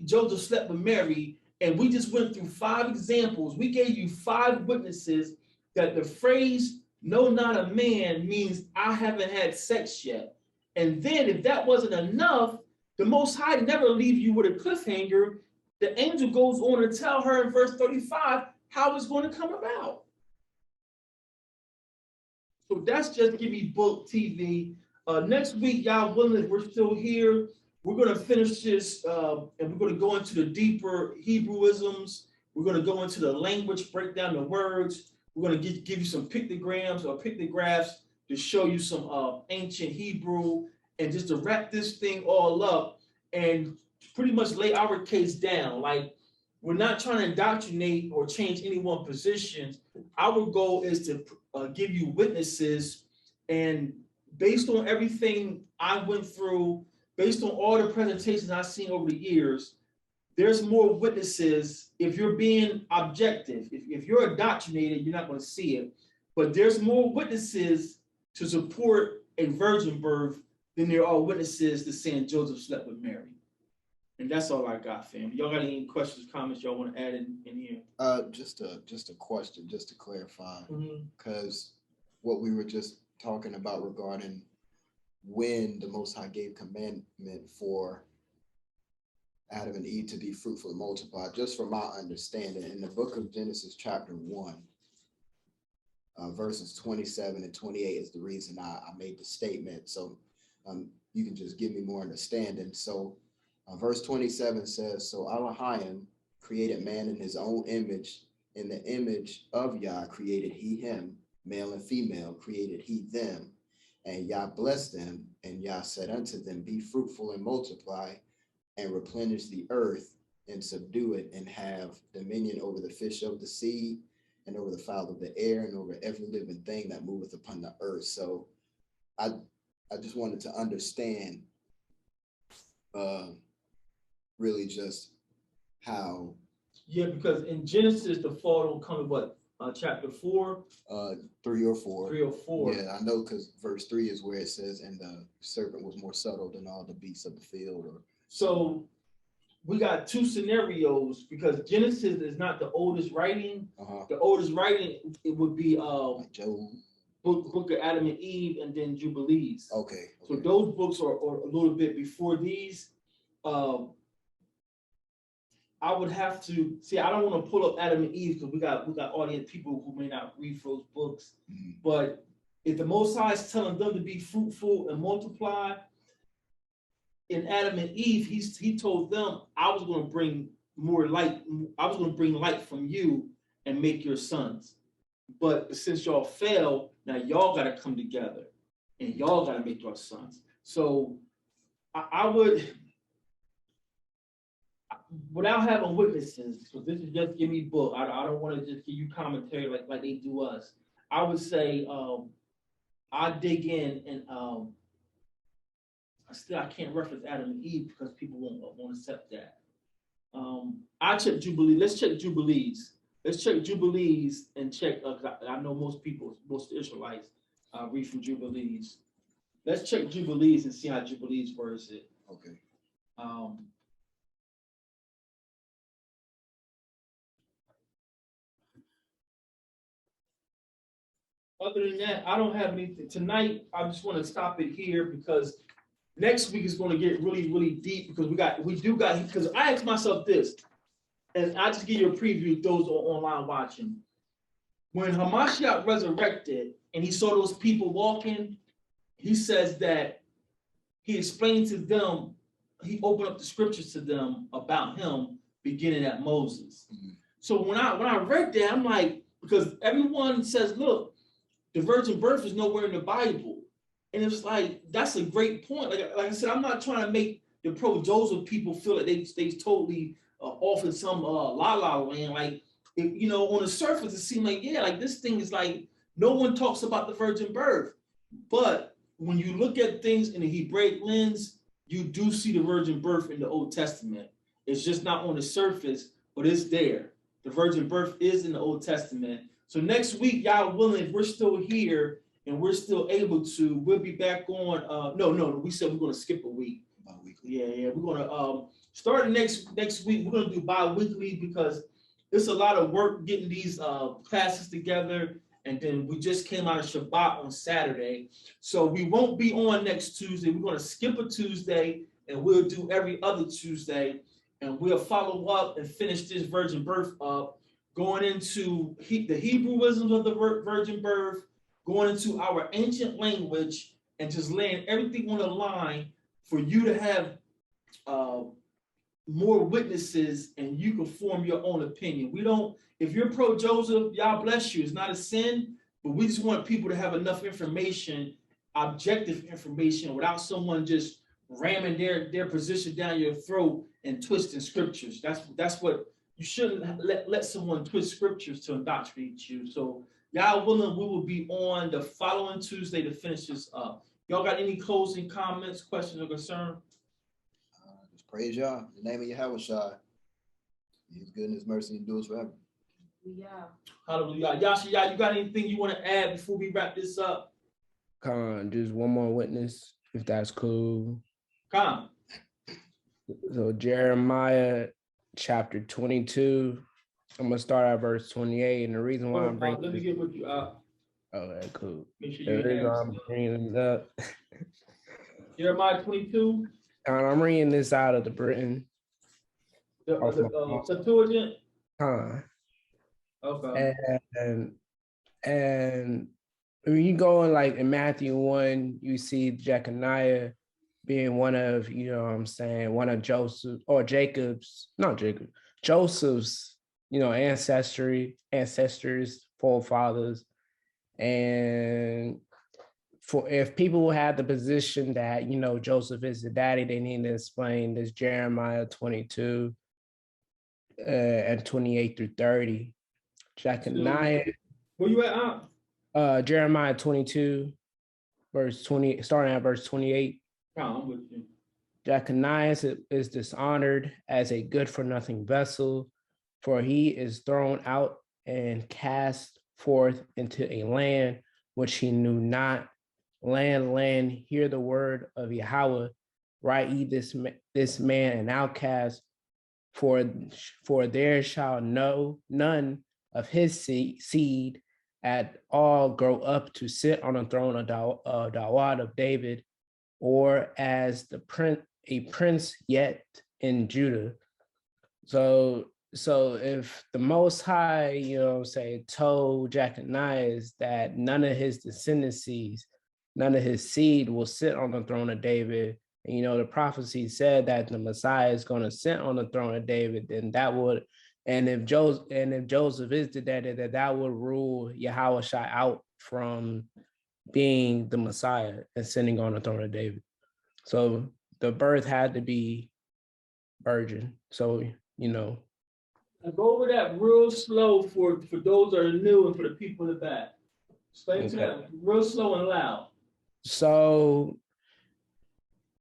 Joseph slept with Mary? And we just went through 5 examples. We gave you 5 witnesses that the phrase, no, not a man, means I haven't had sex yet. And then if that wasn't enough, the Most High never leave you with a cliffhanger. The angel goes on to tell her in verse 35 how it's going to come about. So that's just Give Me Book TV. Next week, y'all willing, we're still here. We're going to finish this and we're going to go into the deeper Hebrewisms. We're going to go into the language, break down the words. We're going to give you some pictograms or pictographs to show you some ancient Hebrew, and just to wrap this thing all up and pretty much lay our case down. Like, we're not trying to indoctrinate or change anyone's positions. Our goal is to give you witnesses, and based on everything I went through, based on all the presentations I've seen over the years, there's more witnesses. If you're being objective, if you're indoctrinated, you're not going to see it. But there's more witnesses to support a virgin birth than there are witnesses to saying Joseph slept with Mary. And that's all I got, fam. Y'all got any questions, comments y'all want to add in here? Just a question, just to clarify, because what we were just talking about regarding when the Most High gave commandment for Adam and Eve to be fruitful and multiply, just from my understanding, in the book of Genesis chapter 1, verses 27 and 28 is the reason I made the statement. So you can just give me more understanding. So verse 27 says, so Elohim created man in his own image. In the image of Yah created he him, male and female created he them. And Yah blessed them, and Yah said unto them, be fruitful and multiply, and replenish the earth, and subdue it, and have dominion over the fish of the sea, and over the fowl of the air, and over every living thing that moveth upon the earth. So I just wanted to understand really just how. Yeah, because in Genesis, the fall don't come in what, chapter 4? 3 or 4. 3 or 4. Yeah, I know, because verse 3 is where it says, and the serpent was more subtle than all the beasts of the field. So we got 2 scenarios, because Genesis is not the oldest writing. The oldest writing, it would be like Job, book of Adam and Eve, and then Jubilees. Okay. So those books are a little bit before these. I would have to see. I don't want to pull up Adam and Eve because we got audience people who may not read those books. But if the Most High is telling them to be fruitful and multiply, in Adam and Eve, he told them, I was going to bring more light. I was going to bring light from you and make your sons. But since y'all fell, now y'all got to come together and y'all got to make your sons. So I would, without having witnesses, because this is just Give Me Book, I don't want to just give you commentary like they do us. I would say I dig in and I can't reference Adam and Eve because people won't accept that. I check Jubilee. Let's check Jubilees. Let's check Jubilees and check. I know most Israelites read from Jubilees. Let's check Jubilees and see how Jubilees words it. Okay. Other than that, I don't have anything tonight. I just want to stop it here because next week is going to get really, really deep because because I asked myself this, and I just give you a preview, those are online watching. When Hamashiach resurrected and he saw those people walking, he says that he explained to them, he opened up the scriptures to them about him beginning at Moses. So when I read that, I'm like, because everyone says, look, the virgin birth is nowhere in the Bible. And it's like, that's a great point. Like I said, I'm not trying to make the pro-Joseph people feel like they totally off in some la-la land. Like, on the surface, it seemed like, yeah, like this thing is like, no one talks about the virgin birth. But when you look at things in the Hebraic lens, you do see the virgin birth in the Old Testament. It's just not on the surface, but it's there. The virgin birth is in the Old Testament. So next week, y'all willing, if we're still here and we're still able to, we'll be back on. No, we said we're going to skip a week. Yeah, we're going to start next week. We're going to do bi-weekly because it's a lot of work getting these classes together. And then we just came out of Shabbat on Saturday. So we won't be on next Tuesday. We're going to skip a Tuesday and we'll do every other Tuesday. And we'll follow up and finish this virgin birth up, going into the Hebrewisms of the virgin birth, going into our ancient language, and just laying everything on the line for you to have more witnesses and you can form your own opinion. We don't, if you're pro Joseph, y'all bless you. It's not a sin, but we just want people to have enough information, objective information, without someone just ramming their position down your throat and twisting scriptures. That's what you shouldn't let someone twist scriptures to indoctrinate you. So y'all willing, we will be on the following Tuesday to finish this up. Y'all got any closing comments, questions, or concern? Just praise Yah in the name of Yahweh. His goodness, mercy, endures forever. Yeah. Hallelujah. Yasha, you got anything you want to add before we wrap this up? Just one more witness, if that's cool. Come. So Jeremiah chapter 22, I'm gonna start at verse 28, and the reason why I'm bringing let me get with you. okay, cool. Make sure The you reason I'm bringing it up. Jeremiah 22. I'm reading this out of the Britain. The Septuagint. Okay. And when you go in Matthew 1, you see Jeconiah being one of, one of Joseph's, ancestors, forefathers. And if people had the position that, Joseph is the daddy, they need to explain this Jeremiah 22 and 28 through 30. Jeconiah. Where you at? Jeremiah 22, verse 20, starting at verse 28. I'm with you. Jeconiah is dishonored as a good-for-nothing vessel, for he is thrown out and cast forth into a land which he knew not. Land, hear the word of Yahweh. Write ye this man an outcast, for there shall none of his seed at all grow up to sit on the throne of Dawud of David, or as a prince yet in Judah. So if the Most High, told Jeconiah that none of his descendancies, none of his seed will sit on the throne of David, and the prophecy said that the Messiah is going to sit on the throne of David, then that would, and if Joseph is the daddy, that would rule Yahweh out from being the Messiah and sitting on the throne of David. So the birth had to be virgin. So, And go over that real slow for those that are new and for the people in the back. Explain to them real slow and loud. So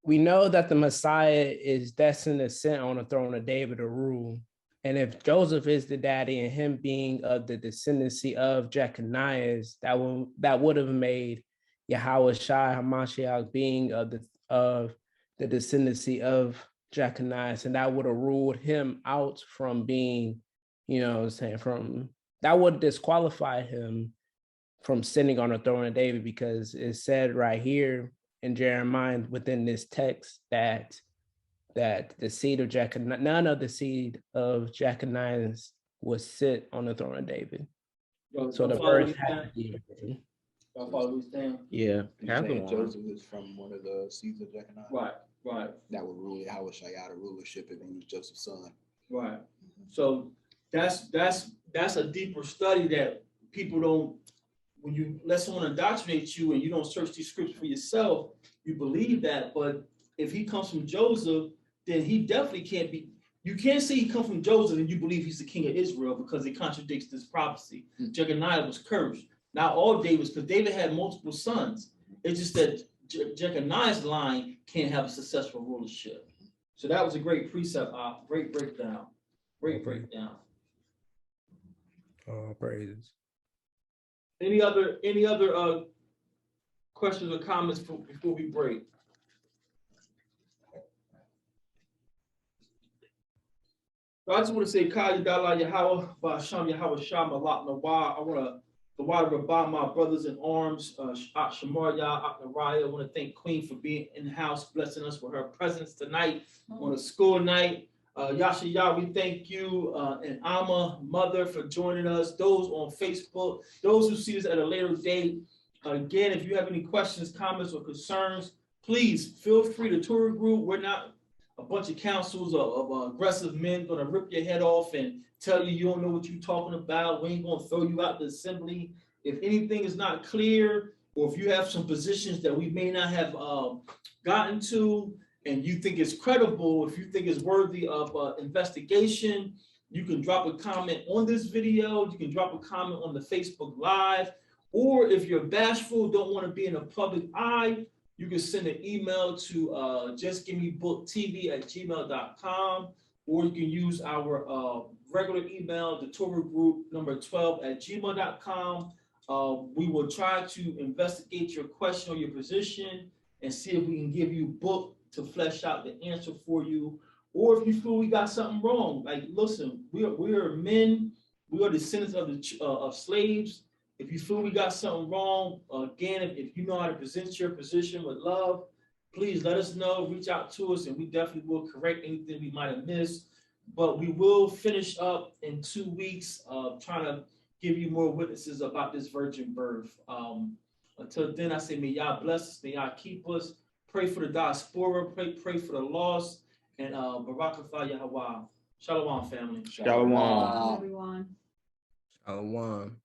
we know that the Messiah is destined to sit on the throne of David to rule. And if Joseph is the daddy and him being of the descendancy of Jeconiah, that would have made Yahweh Shai HaMashiach being of the descendancy of Jeconiah, and that would have ruled him out from being, that would disqualify him from sitting on the throne of David, because it said right here in Jeremiah within this text that the seed of Jeconiah, none of the seed of Jeconiah would sit on the throne of David. So the birth had to be. Yeah. Joseph is from one of the seeds of Jeconiah. Right. That would rule Yahweh out of rulership if he was Joseph's son. Right. So that's a deeper study that people don't. When you let someone indoctrinate you and you don't search these scriptures for yourself, you believe that. But if he comes from Joseph, then he definitely can't be. You can't say he comes from Joseph and you believe he's the king of Israel, because it contradicts this prophecy. Jeconiah was cursed. Not all David's, because David had multiple sons. It's just that Jeconiah's line can't have a successful rulership. So that was a great precept, great breakdown. Great breakdown. All praises. Any other questions or comments before we break? So I just want to say, Kali Dala Yahweh, Basham Yahweh Shah Malak Nawah. I want to the water about my brothers in arms, Shamarya, Aknaraya. I want to thank Queen for being in the house, blessing us with her presence tonight on a school night. Yasha Yah, we thank you, and Amma Mother for joining us. Those on Facebook, those who see us at a later date. Again, if you have any questions, comments, or concerns, please feel free to Torah Group. We're not a bunch of councils of aggressive men going to rip your head off and tell you don't know what you're talking about. We ain't going to throw you out the assembly. If anything is not clear, or if you have some positions that we may not have gotten to, and you think it's credible, if you think it's worthy of investigation, you can drop a comment on this video. You can drop a comment on the Facebook Live. Or if you're bashful, don't want to be in the public eye, you can send an email to justgivemebooktv@gmail.com, or you can use our regular email, the Torah Group number 12@gmail.com. We will try to investigate your question or your position and see if we can give you book to flesh out the answer for you. Or if you feel we got something wrong, like, listen, we are men, we are descendants of slaves. If you feel we got something wrong, again, if you know how to present your position with love, please let us know, reach out to us, and we definitely will correct anything we might have missed. But we will finish up in 2 weeks, trying to give you more witnesses about this virgin birth. Until then, I say, may y'all bless us, may y'all keep us. Pray for the diaspora, pray for the lost, and Barak Atah Yahweh. Shalom, family. Shalom. Everyone. Shalom.